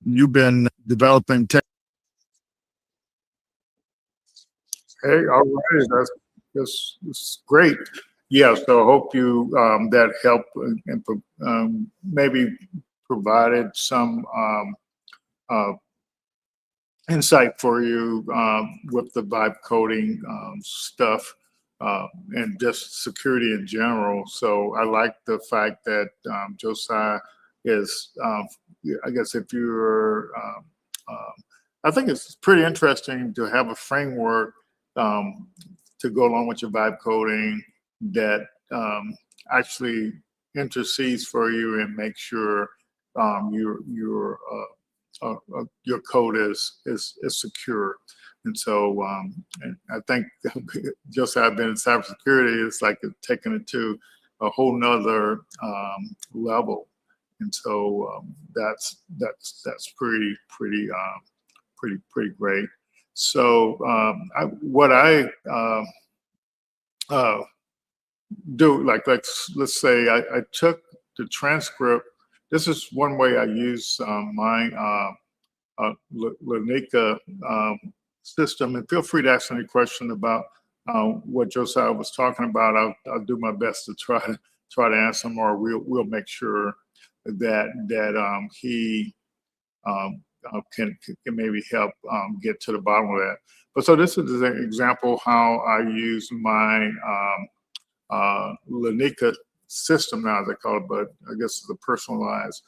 You've been developing tech. Hey, all right. That's great. Yeah. So I hope you, that helped and maybe provided some insight for you with the vibe coding stuff. and just security in general. So I like the fact that Josiah is, I guess if you're, I think it's pretty interesting to have a framework to go along with your vibe coding that actually intercedes for you and makes sure your code is secure. And so and I think just I've been in cybersecurity, it's like taking it to a whole nother level. And so that's pretty great. So what I do, like let's say I took the transcript. This is one way I use my Lanika system, and feel free to ask any question about what Josiah was talking about. I'll do my best to try to answer them, or we'll make sure that he can maybe help get to the bottom of that. But so this is an example how I use my Lanika system now, as they call it, but I guess it's a personalized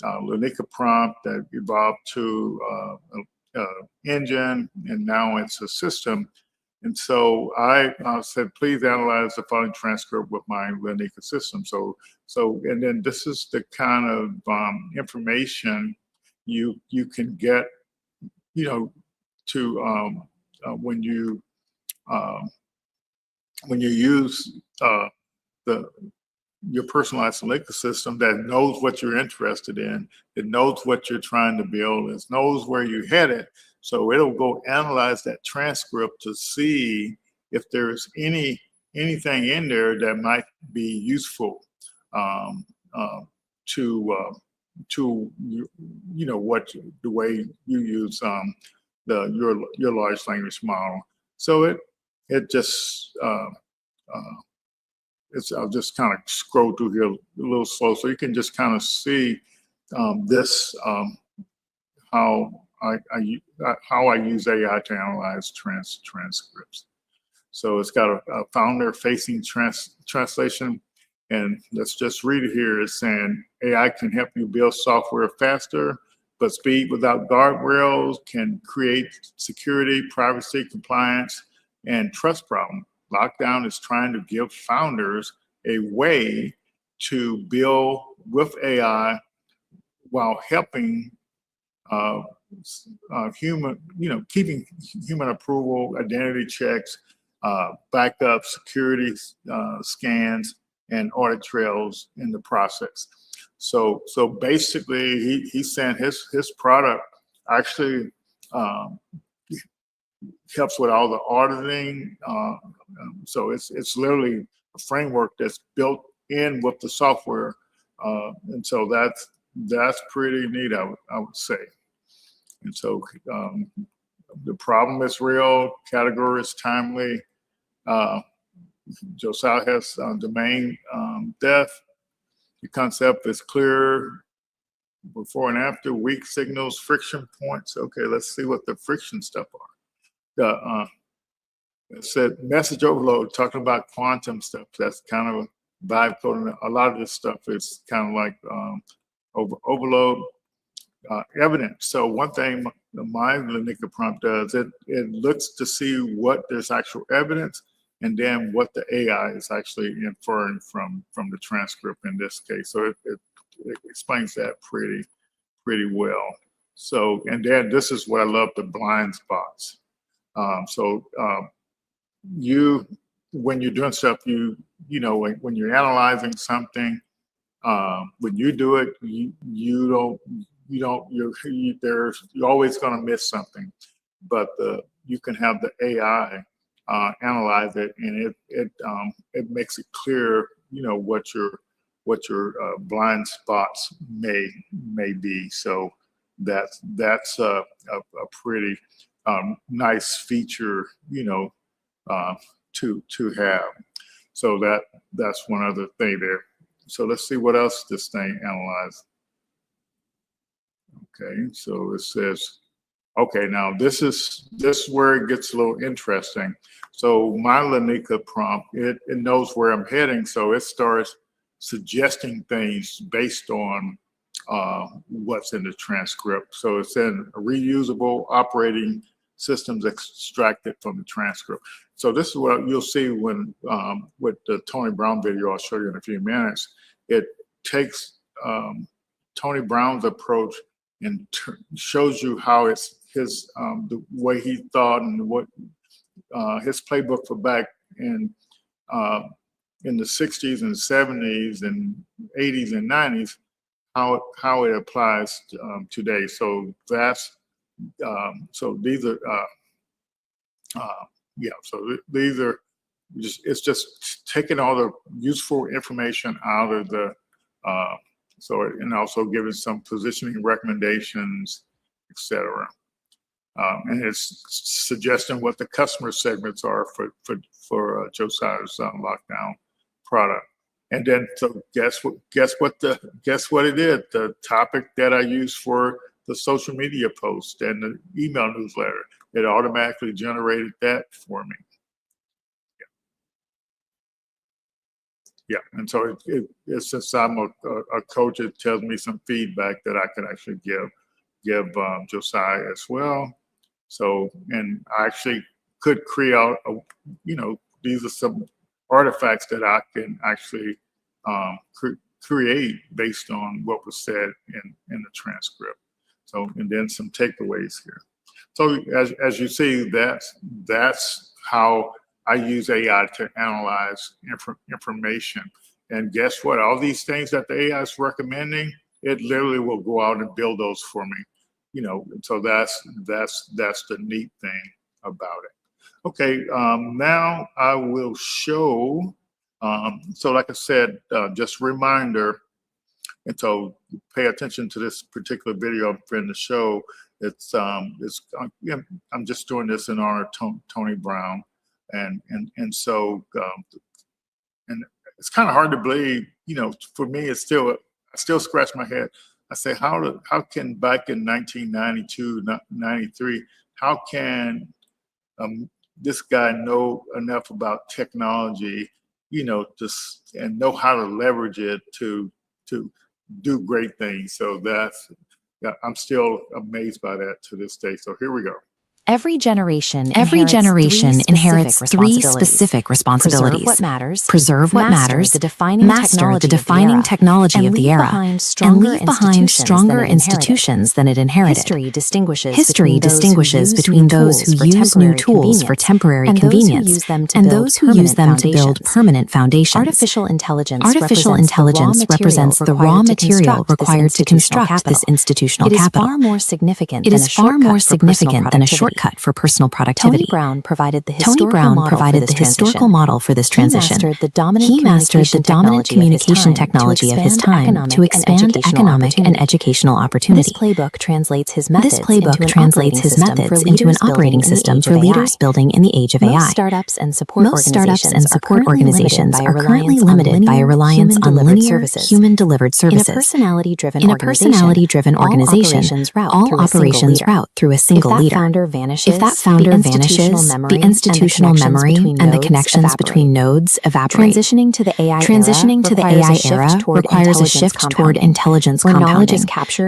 Lanika prompt that evolved to engine, and now it's a system. And so I said, please analyze the following transcript with my Lanika system. So and then this is the kind of information you can get, to when you use your personalized Lanika system that knows what you're interested in, it knows what you're trying to build, it knows where you're headed. So it'll go analyze that transcript to see if there's anything in there that might be useful to what the way you use your large language model. So it just I'll just kind of scroll through here a little slow so you can just kind of see this how I use AI to analyze transcripts. So it's got a founder-facing translation, and let's just read it here. It's saying AI can help you build software faster, but speed without guardrails can create security, privacy, compliance, and trust problems. Lockdown is trying to give founders a way to build with AI while helping human, keeping human approval, identity checks, backup, security scans, and audit trails in the process. So basically, he's saying his product actually helps with all the auditing. So it's literally a framework that's built in with the software, and so that's pretty neat, I would say. And so the problem is real, category is timely. Josiah has domain depth. The concept is clear. Before and after, weak signals, friction points. Okay, let's see what the friction stuff are. It said message overload, talking about quantum stuff. That's kind of a vibe coding. A lot of this stuff is kind of like overload. Evidence. So one thing my Lanika prompt does, it looks to see what there's actual evidence, and then what the AI is actually inferring from the transcript in this case. So it explains that pretty well. So, and then this is what I love, the blind spots. When you're doing stuff, when you're analyzing something, when you do it, you're always going to miss something, but you can have the AI analyze it, and it makes it clear, what your blind spots may be. So that's a pretty nice feature, to have. So that's one other thing there. So let's see what else this thing analyzed. Okay, so it says Okay, now this is where it gets a little interesting. So my Lanika prompt, it knows where I'm heading, so it starts suggesting things based on what's in the transcript. So it's in reusable operating systems extracted from the transcript. So this is what you'll see when with the Tony Brown video I'll show you in a few minutes. It takes Tony Brown's approach and shows you how it's his the way he thought and what his playbook for back in the 60s and 70s and 80s and 90s, how it applies today. So that's so these are so these are it's just taking all the useful information out of the and also giving some positioning recommendations, etc. And it's suggesting what the customer segments are for Josiah's lockdown product. And then, so guess what it is? The topic that I use for the social media post and the email newsletter. It automatically generated that for me. Yeah, and so it's since I'm a coach, it tells me some feedback that I can actually give Josiah as well. So, and I actually could create these are some artifacts that I can actually create based on what was said in the transcript. So, and then some takeaways here. So as you see, that's how I use AI to analyze information. And guess what? All these things that the AI is recommending, it literally will go out and build those for me. So that's the neat thing about it. Okay, now I will show. So like I said, just a reminder. And so pay attention to this particular video I'm going to show. I'm just doing this in honor of Tony Brown. And so it's kind of hard to believe, for me, I still scratch my head. I say, how can back in 1992, 93, how can this guy know enough about technology, and know how to leverage it to do great things? So I'm still amazed by that to this day. So here we go. Every generation inherits three specific responsibilities. Preserve what matters, master the defining technology of the era, and leave behind stronger institutions than it inherited. History distinguishes between those who use new tools for temporary convenience and those who use them to build permanent foundations. Artificial intelligence represents the raw material required to construct this institutional capital. It is far more significant than a shortcut for personal productivity. Tony Brown provided the historical model for this transition. He mastered the dominant communication technology of his time to expand economic and educational opportunity. This playbook translates his methods into an operating system for leaders building in the age of AI. Most startups and support organizations are currently limited by a reliance on linear, human-delivered services. In a personality-driven organization, all operations route through a single leader. If that founder vanishes, the institutional memory and the connections between nodes evaporate. Transitioning to the AI era requires a shift toward intelligence compounding,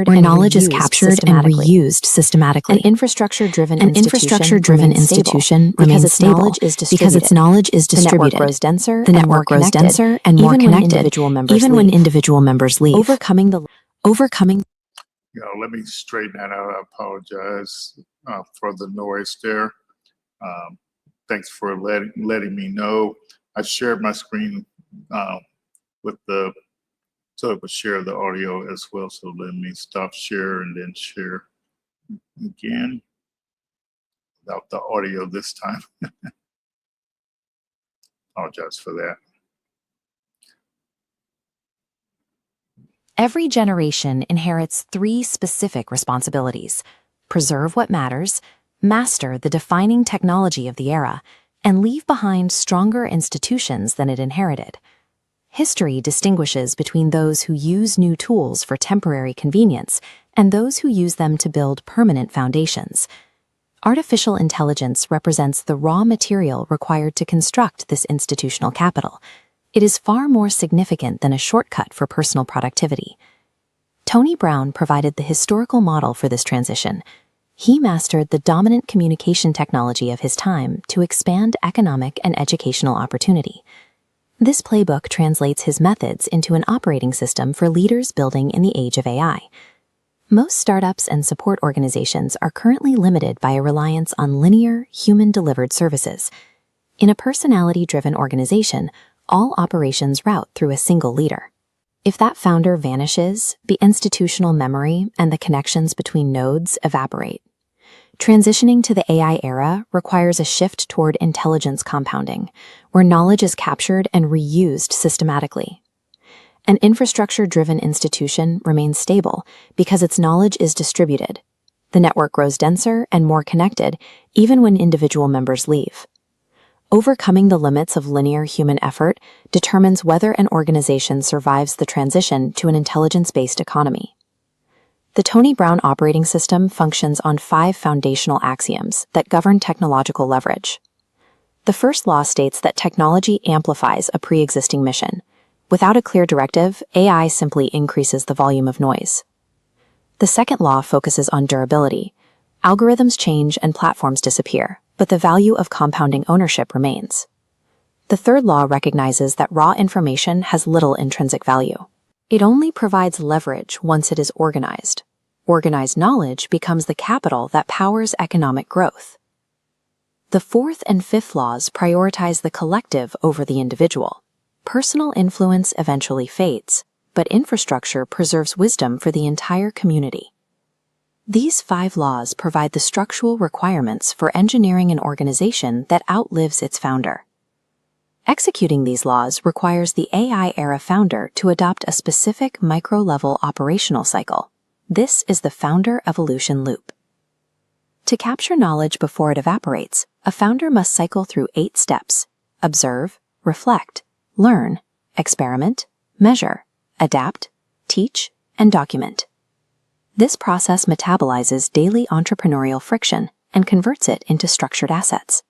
where knowledge is captured and reused systematically. An infrastructure-driven institution remains stable because its knowledge is distributed. The network grows denser and more connected, even when individual members leave. Overcoming. Let me straighten that out. I apologize for the noise there. Thanks for letting me know. I shared my screen so it would share the audio as well. So let me stop share and then share again without the audio this time. Apologize for that. Every generation inherits three specific responsibilities: preserve what matters, master the defining technology of the era, and leave behind stronger institutions than it inherited. History distinguishes between those who use new tools for temporary convenience and those who use them to build permanent foundations. Artificial intelligence represents the raw material required to construct this institutional capital. It is far more significant than a shortcut for personal productivity. Tony Brown provided the historical model for this transition. He mastered the dominant communication technology of his time to expand economic and educational opportunity. This playbook translates his methods into an operating system for leaders building in the age of AI. Most startups and support organizations are currently limited by a reliance on linear, human-delivered services. In a personality-driven organization, all operations route through a single leader. If that founder vanishes, the institutional memory and the connections between nodes evaporate. Transitioning to the AI era requires a shift toward intelligence compounding, where knowledge is captured and reused systematically. An infrastructure-driven institution remains stable because its knowledge is distributed. The network grows denser and more connected, even when individual members leave. Overcoming the limits of linear human effort determines whether an organization survives the transition to an intelligence-based economy. The Tony Brown operating system functions on 5 foundational axioms that govern technological leverage. The first law states that technology amplifies a pre-existing mission. Without a clear directive, AI simply increases the volume of noise. The second law focuses on durability. Algorithms change and platforms disappear, but the value of compounding ownership remains. The third law recognizes that raw information has little intrinsic value. It only provides leverage once it is organized. Organized knowledge becomes the capital that powers economic growth. The fourth and fifth laws prioritize the collective over the individual. Personal influence eventually fades, but infrastructure preserves wisdom for the entire community. These 5 laws provide the structural requirements for engineering an organization that outlives its founder. Executing these laws requires the AI-era founder to adopt a specific micro-level operational cycle. This is the founder evolution loop. To capture knowledge before it evaporates, a founder must cycle through 8 steps: observe, reflect, learn, experiment, measure, adapt, teach, and document. This process metabolizes daily entrepreneurial friction and converts it into structured assets.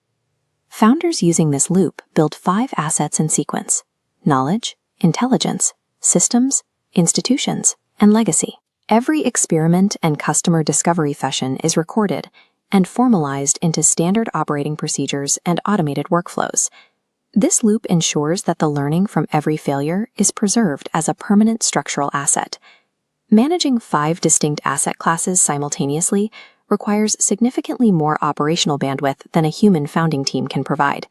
Founders using this loop build 5 assets in sequence: knowledge, intelligence, systems, institutions, and legacy. Every experiment and customer discovery session is recorded and formalized into standard operating procedures and automated workflows. This loop ensures that the learning from every failure is preserved as a permanent structural asset. Managing 5 distinct asset classes simultaneously requires significantly more operational bandwidth than a human founding team can provide.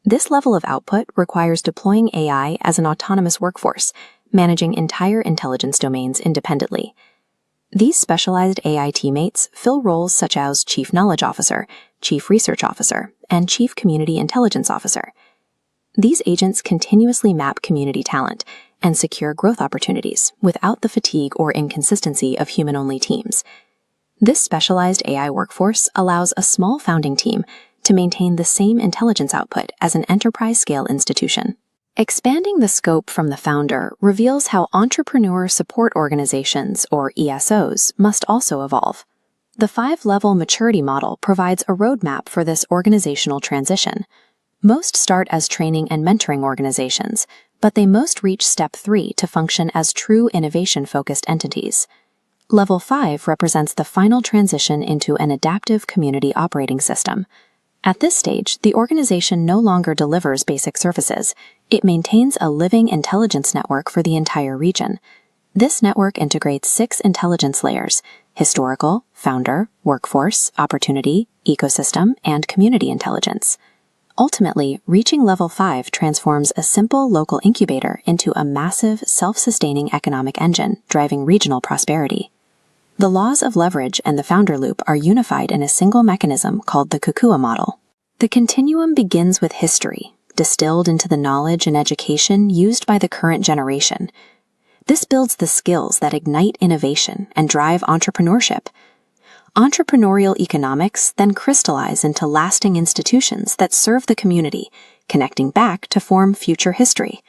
This level of output requires deploying AI as an autonomous workforce, managing entire intelligence domains independently. These specialized AI teammates fill roles such as Chief Knowledge Officer, Chief Research Officer, and Chief Community Intelligence Officer. These agents continuously map community talent and secure growth opportunities without the fatigue or inconsistency of human-only teams. This specialized AI workforce allows a small founding team to maintain the same intelligence output as an enterprise-scale institution. Expanding the scope from the founder reveals how entrepreneur support organizations, or ESOs, must also evolve. The 5-level maturity model provides a roadmap for this organizational transition. Most start as training and mentoring organizations, but they most reach Step 3 to function as true innovation-focused entities. Level 5 represents the final transition into an adaptive community operating system. At this stage, the organization no longer delivers basic services. It maintains a living intelligence network for the entire region. This network integrates 6 intelligence layers: historical, founder, workforce, opportunity, ecosystem, and community intelligence. Ultimately, reaching level 5 transforms a simple local incubator into a massive, self-sustaining economic engine, driving regional prosperity. The laws of leverage and the founder loop are unified in a single mechanism called the Kukua model. The continuum begins with history, distilled into the knowledge and education used by the current generation. This builds the skills that ignite innovation and drive entrepreneurship. Entrepreneurial economics then crystallize into lasting institutions that serve the community, connecting back to form future history.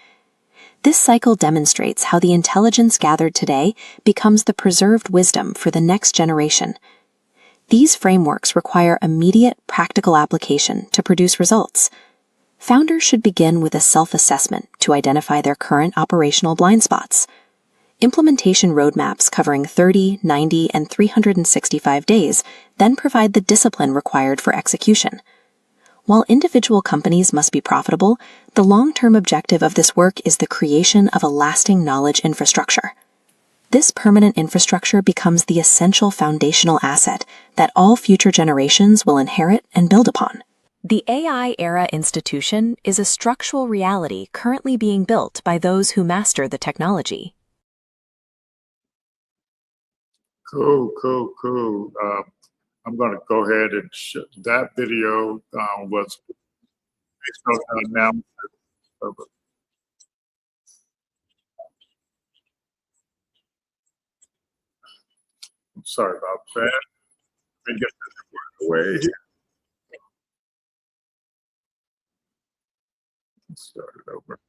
This cycle demonstrates how the intelligence gathered today becomes the preserved wisdom for the next generation. These frameworks require immediate, practical application to produce results. Founders should begin with a self-assessment to identify their current operational blind spots. Implementation roadmaps covering 30, 90, and 365 days then provide the discipline required for execution. While individual companies must be profitable, the long-term objective of this work is the creation of a lasting knowledge infrastructure. This permanent infrastructure becomes the essential foundational asset that all future generations will inherit and build upon. The AI Era Institution is a structural reality currently being built by those who master the technology. Cool, cool, cool. I'm going to go ahead and that video was based on an announcement of it. I'm sorry about that. Let me get this away here. Let's start it over.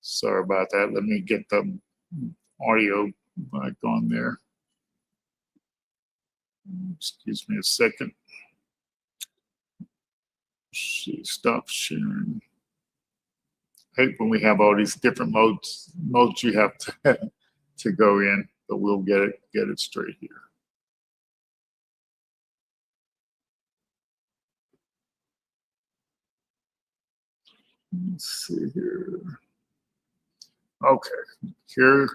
Sorry about that. Let me get the audio back on there. Excuse me a second. Stop sharing. I hate when we have all these different modes you have to go in, but we'll get it straight here. Let's see here. Okay, here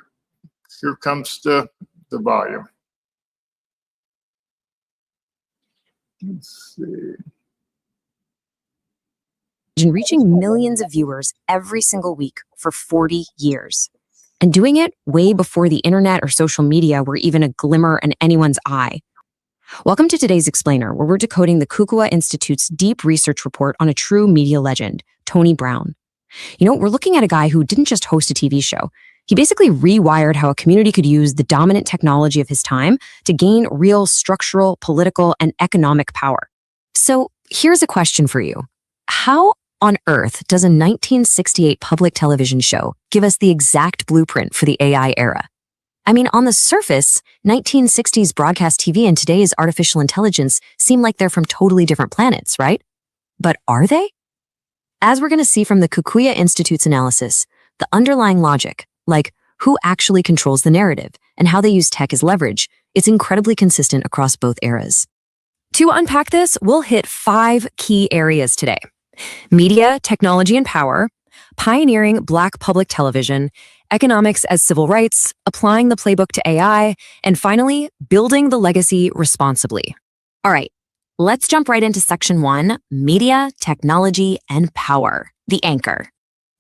comes the volume. Let's see. And reaching millions of viewers every single week for 40 years. And doing it way before the internet or social media were even a glimmer in anyone's eye. Welcome to today's Explainer, where we're decoding the Kukua Institute's deep research report on a true media legend, Tony Brown. You know, we're looking at a guy who didn't just host a TV show. He basically rewired how a community could use the dominant technology of his time to gain real structural, political, and economic power. So here's a question for you. How on earth does a 1968 public television show give us the exact blueprint for the AI era? I mean, on the surface, 1960s broadcast TV and today's artificial intelligence seem like they're from totally different planets, right? But are they? As we're going to see from the Kukua Institute's analysis, the underlying logic, like who actually controls the narrative and how they use tech as leverage, it's incredibly consistent across both eras. To unpack this, we'll hit 5 key areas today: media, technology, and power, pioneering Black public television, economics as civil rights, applying the playbook to AI, and finally, building the legacy responsibly. All right, let's jump right into Section 1, Media, Technology, and Power, the anchor.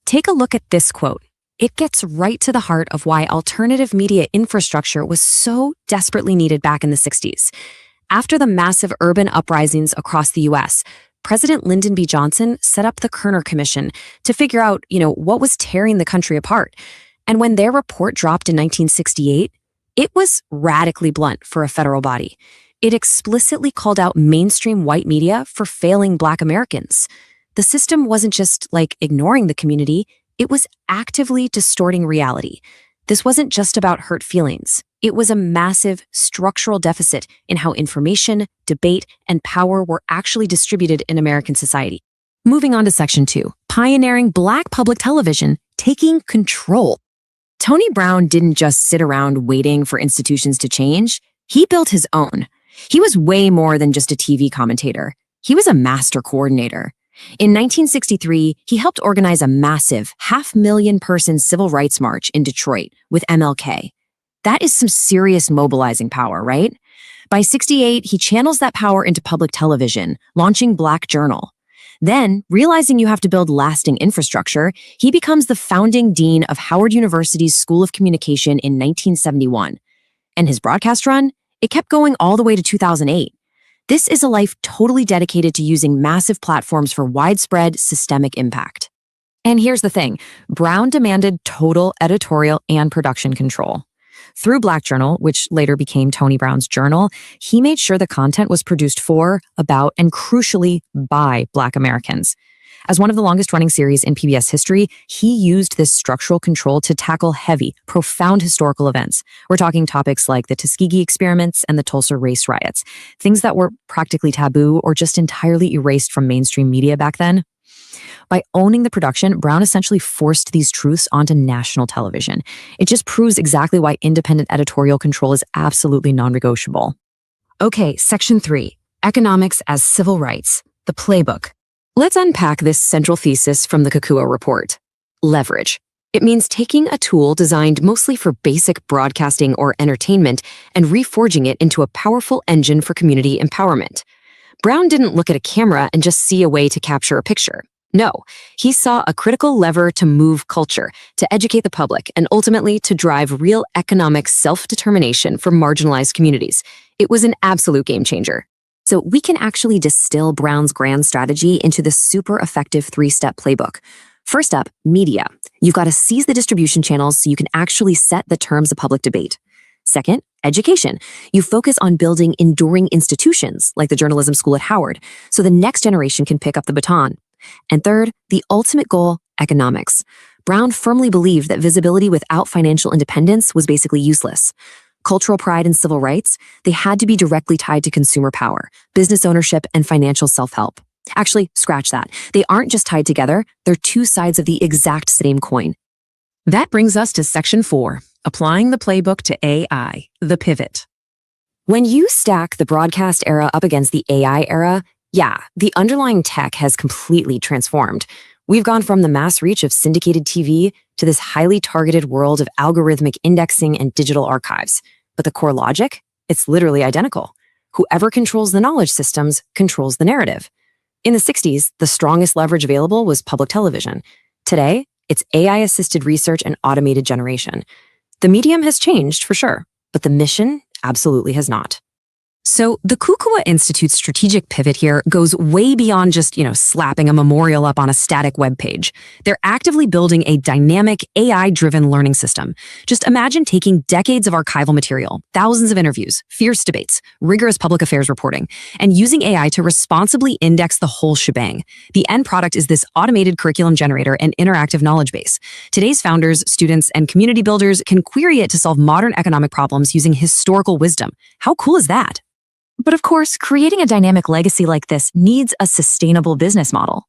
Take a look at this quote. It gets right to the heart of why alternative media infrastructure was so desperately needed back in the 60s. After the massive urban uprisings across the U.S., President Lyndon B. Johnson set up the Kerner Commission to figure out, what was tearing the country apart. And when their report dropped in 1968, it was radically blunt for a federal body. It explicitly called out mainstream white media for failing Black Americans. The system wasn't just ignoring the community, it was actively distorting reality. This wasn't just about hurt feelings. It was a massive structural deficit in how information, debate, and power were actually distributed in American society. Moving on to Section 2, pioneering Black public television, taking control. Tony Brown didn't just sit around waiting for institutions to change. He built his own. He was way more than just a TV commentator. He was a master coordinator. In 1963, he helped organize a massive 500,000-person civil rights march in Detroit with MLK. That is some serious mobilizing power, right? By 68, he channels that power into public television, launching Black Journal. Then, realizing you have to build lasting infrastructure, he becomes the founding dean of Howard University's School of Communication in 1971. And his broadcast run? It kept going all the way to 2008. This is a life totally dedicated to using massive platforms for widespread systemic impact. And here's the thing, Brown demanded total editorial and production control. Through Black Journal, which later became Tony Brown's Journal, he made sure the content was produced for, about, and crucially by Black Americans. As one of the longest-running series in PBS history, he used this structural control to tackle heavy, profound historical events. We're talking topics like the Tuskegee experiments and the Tulsa race riots, things that were practically taboo or just entirely erased from mainstream media back then. By owning the production, Brown essentially forced these truths onto national television. It just proves exactly why independent editorial control is absolutely non-negotiable. Okay, Section 3, Economics as Civil Rights, the Playbook. Let's unpack this central thesis from the Kikuo report. Leverage. It means taking a tool designed mostly for basic broadcasting or entertainment and reforging it into a powerful engine for community empowerment. Brown didn't look at a camera and just see a way to capture a picture. No, he saw a critical lever to move culture, to educate the public, and ultimately to drive real economic self-determination for marginalized communities. It was an absolute game changer. So we can actually distill Brown's grand strategy into this super effective three-step playbook. First up, media. You've got to seize the distribution channels so you can actually set the terms of public debate. Second, education. You focus on building enduring institutions like the journalism school at Howard so the next generation can pick up the baton. And third, the ultimate goal, economics. Brown firmly believed that visibility without financial independence was basically useless. Cultural pride and civil rights, they had to be directly tied to consumer power, business ownership, and financial self-help. Actually, scratch that. They aren't just tied together, they're two sides of the exact same coin. That brings us to Section 4, applying the playbook to AI, the pivot. When you stack the broadcast era up against the AI era, yeah, the underlying tech has completely transformed. We've gone from the mass reach of syndicated TV to this highly targeted world of algorithmic indexing and digital archives. But the core logic? It's literally identical. Whoever controls the knowledge systems controls the narrative. In the 60s, the strongest leverage available was public television. Today, it's AI-assisted research and automated generation. The medium has changed, for sure, but the mission absolutely has not. So the Kukua Institute's strategic pivot here goes way beyond just, slapping a memorial up on a static web page. They're actively building a dynamic AI-driven learning system. Just imagine taking decades of archival material, thousands of interviews, fierce debates, rigorous public affairs reporting, and using AI to responsibly index the whole shebang. The end product is this automated curriculum generator and interactive knowledge base. Today's founders, students, and community builders can query it to solve modern economic problems using historical wisdom. How cool is that? But of course, creating a dynamic legacy like this needs a sustainable business model.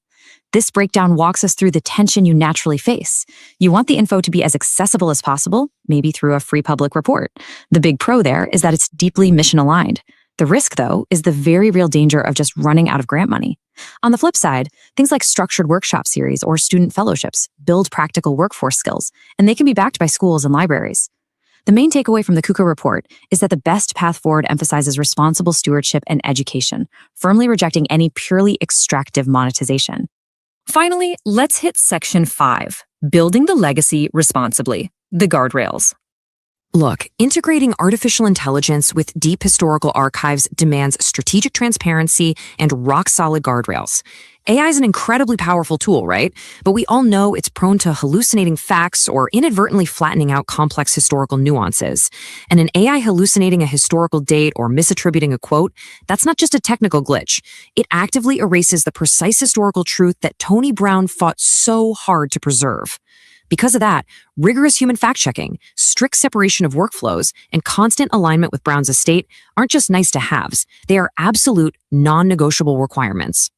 This breakdown walks us through the tension you naturally face. You want the info to be as accessible as possible, maybe through a free public report. The big pro there is that it's deeply mission aligned. The risk, though, is the very real danger of just running out of grant money. On the flip side, things like structured workshop series or student fellowships build practical workforce skills, and they can be backed by schools and libraries. The main takeaway from the KUKA report is that the best path forward emphasizes responsible stewardship and education, firmly rejecting any purely extractive monetization. Finally, let's hit Section 5, Building the Legacy Responsibly, the guardrails. Look, integrating artificial intelligence with deep historical archives demands strategic transparency and rock-solid guardrails. AI is an incredibly powerful tool, right? But we all know it's prone to hallucinating facts or inadvertently flattening out complex historical nuances. And an AI hallucinating a historical date or misattributing a quote, that's not just a technical glitch. It actively erases the precise historical truth that Tony Brown fought so hard to preserve. Because of that, rigorous human fact-checking, strict separation of workflows, and constant alignment with Brown's estate aren't just nice-to-haves. They are absolute, non-negotiable requirements.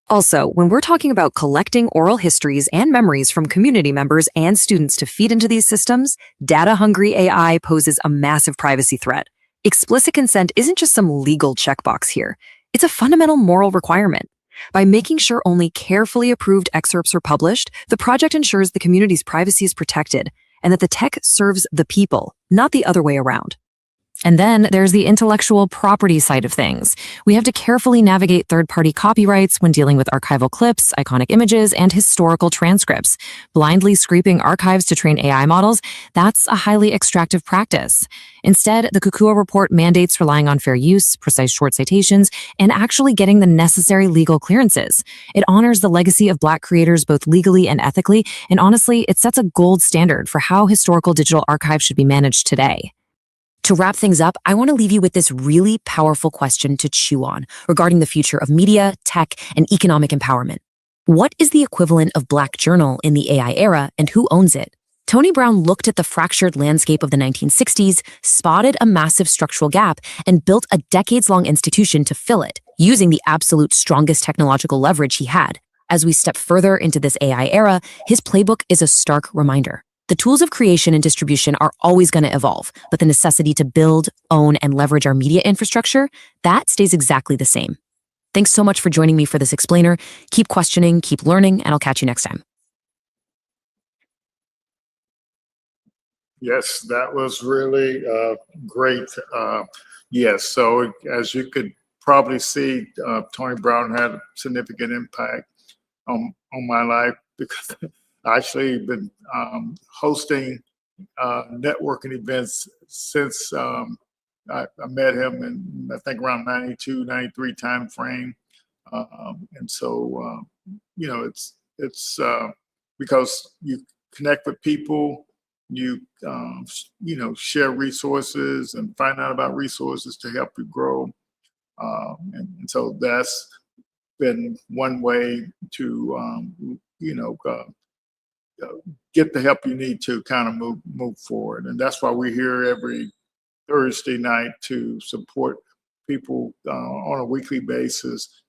Also, when we're talking about collecting oral histories and memories from community members and students to feed into these systems, data-hungry AI poses a massive privacy threat. Explicit consent isn't just some legal checkbox here. It's a fundamental moral requirement. By making sure only carefully approved excerpts are published, the project ensures the community's privacy is protected and that the tech serves the people, not the other way around. And then there's the intellectual property side of things. We have to carefully navigate third-party copyrights when dealing with archival clips, iconic images, and historical transcripts. Blindly scraping archives to train AI models, that's a highly extractive practice. Instead, the Kukua report mandates relying on fair use, precise short citations, and actually getting the necessary legal clearances. It honors the legacy of Black creators both legally and ethically, and honestly, it sets a gold standard for how historical digital archives should be managed today. To wrap things up, I want to leave you with this really powerful question to chew on regarding the future of media, tech, and economic empowerment. What is the equivalent of Black Journal in the AI era, and who owns it? Tony Brown looked at the fractured landscape of the 1960s, spotted a massive structural gap, and built a decades-long institution to fill it, using the absolute strongest technological leverage he had. As we step further into this AI era, his playbook is a stark reminder. The tools of creation and distribution are always going to evolve, but the necessity to build, own, and leverage our media infrastructure, that stays exactly the same. Thanks so much for joining me for this explainer. Keep questioning, keep learning, and I'll catch you next time. Yes, that was really great. Yes, so as you could probably see, Tony Brown had a significant impact on my life because I actually been hosting networking events since I met him in, I think, around 92, 93 time frame. And so, you know, it's because you connect with people, you know, share resources and find out about resources to help you grow. And so that's been one way to, you know, get the help you need to kind of move forward. And that's why we're here every Thursday night to support people on a weekly basis,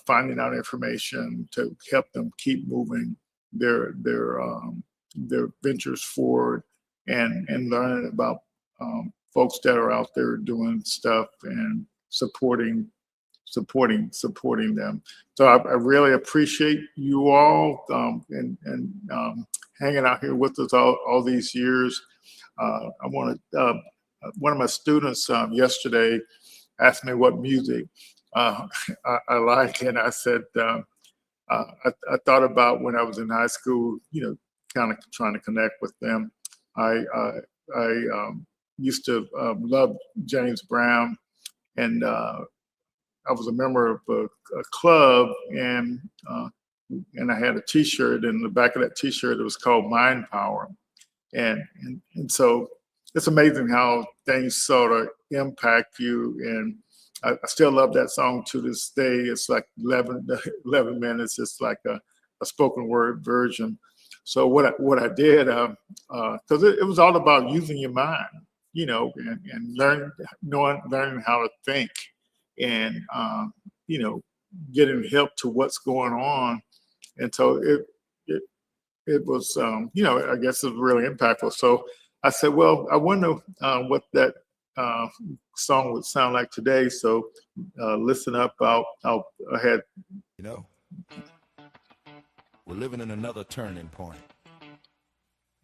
finding out information to help them keep moving their ventures forward and learning about folks that are out there doing stuff and supporting them. So I really appreciate you all and hanging out here with us all these years. I want to. One of my students yesterday asked me what music I like, and I said I thought about when I was in high school. You know, kind of trying to connect with them. I used to love James Brown, and I was a member of a club, and I had a T-shirt, and the back of that T-shirt it was called Mind Power, and so it's amazing how things sort of impact you. And I still love that song to this day. It's like 11 minutes. It's like a spoken word version. So what I did, because it was all about using your mind, you know, and learning how to think. And you know, getting help to what's going on, and so it was you know, I guess it was really impactful. So I said, well, I wonder what that song would sound like today. So listen up. I'll ahead. You know, we're living in another turning point,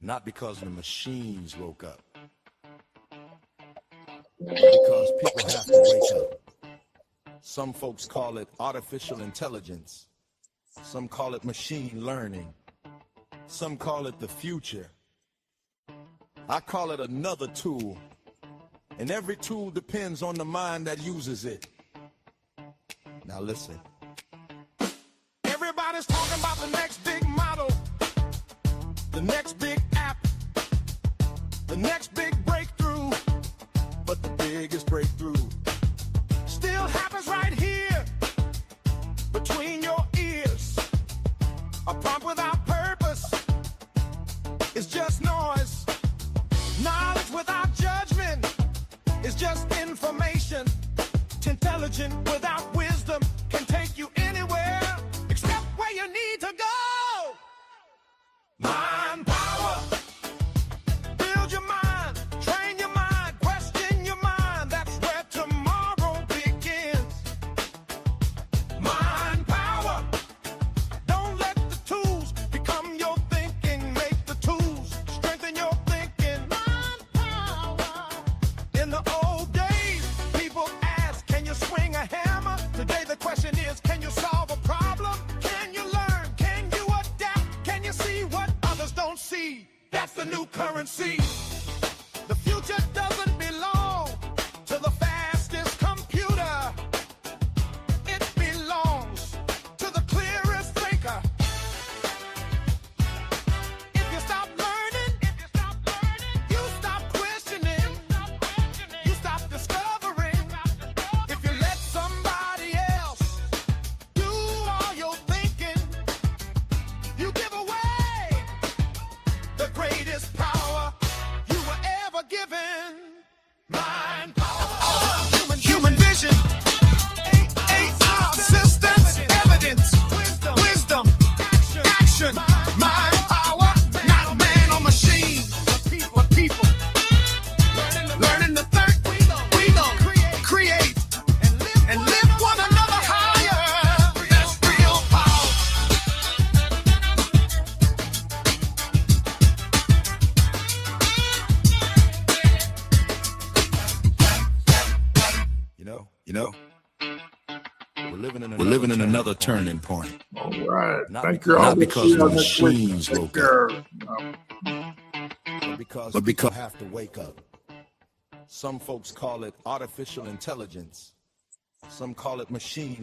not because the machines woke up, but because people have to wake up. Some folks call it artificial intelligence. Some call it machine learning. Some call it the future. I call it another tool. And every tool depends on the mind that uses it. Now listen. Everybody's talking about the next big model, the next big app, the next big breakthrough. But the biggest breakthrough still happens right here between your ears. A prompt without purpose, is just noise. Knowledge without judgment is just information. Intelligent without wisdom can take you anywhere except where you need to go. Mind power. Build your mind, train your mind, question your mind. That's where tomorrow begins. Mind power. Don't let the tools become your thinking. Make the tools strengthen your thinking. Mind power. In the old days, people asked, can you swing a hammer? Today the question is, can you solve a problem? Can you learn? Can you adapt? Can you see what others don't see? That's the new currency. The future doesn't belong to the fastest computer. It belongs to the clearest thinker. If you stop learning, you stop questioning, you stop discovering. If you let somebody else do all your thinking, you give away the greatest power you were ever given. Mind power. Human vision. Assistance. Evidence. Wisdom. Action. Mind power. Not man or machine, but people. Learning to think. We don't create and lift one another higher. That's real power. You know, we're living in another turning point. All right. Not Thank because- you all. not We'll because see you the next week. machines Take woke care. But because people have to wake up. Some folks call it artificial intelligence. Some call it machine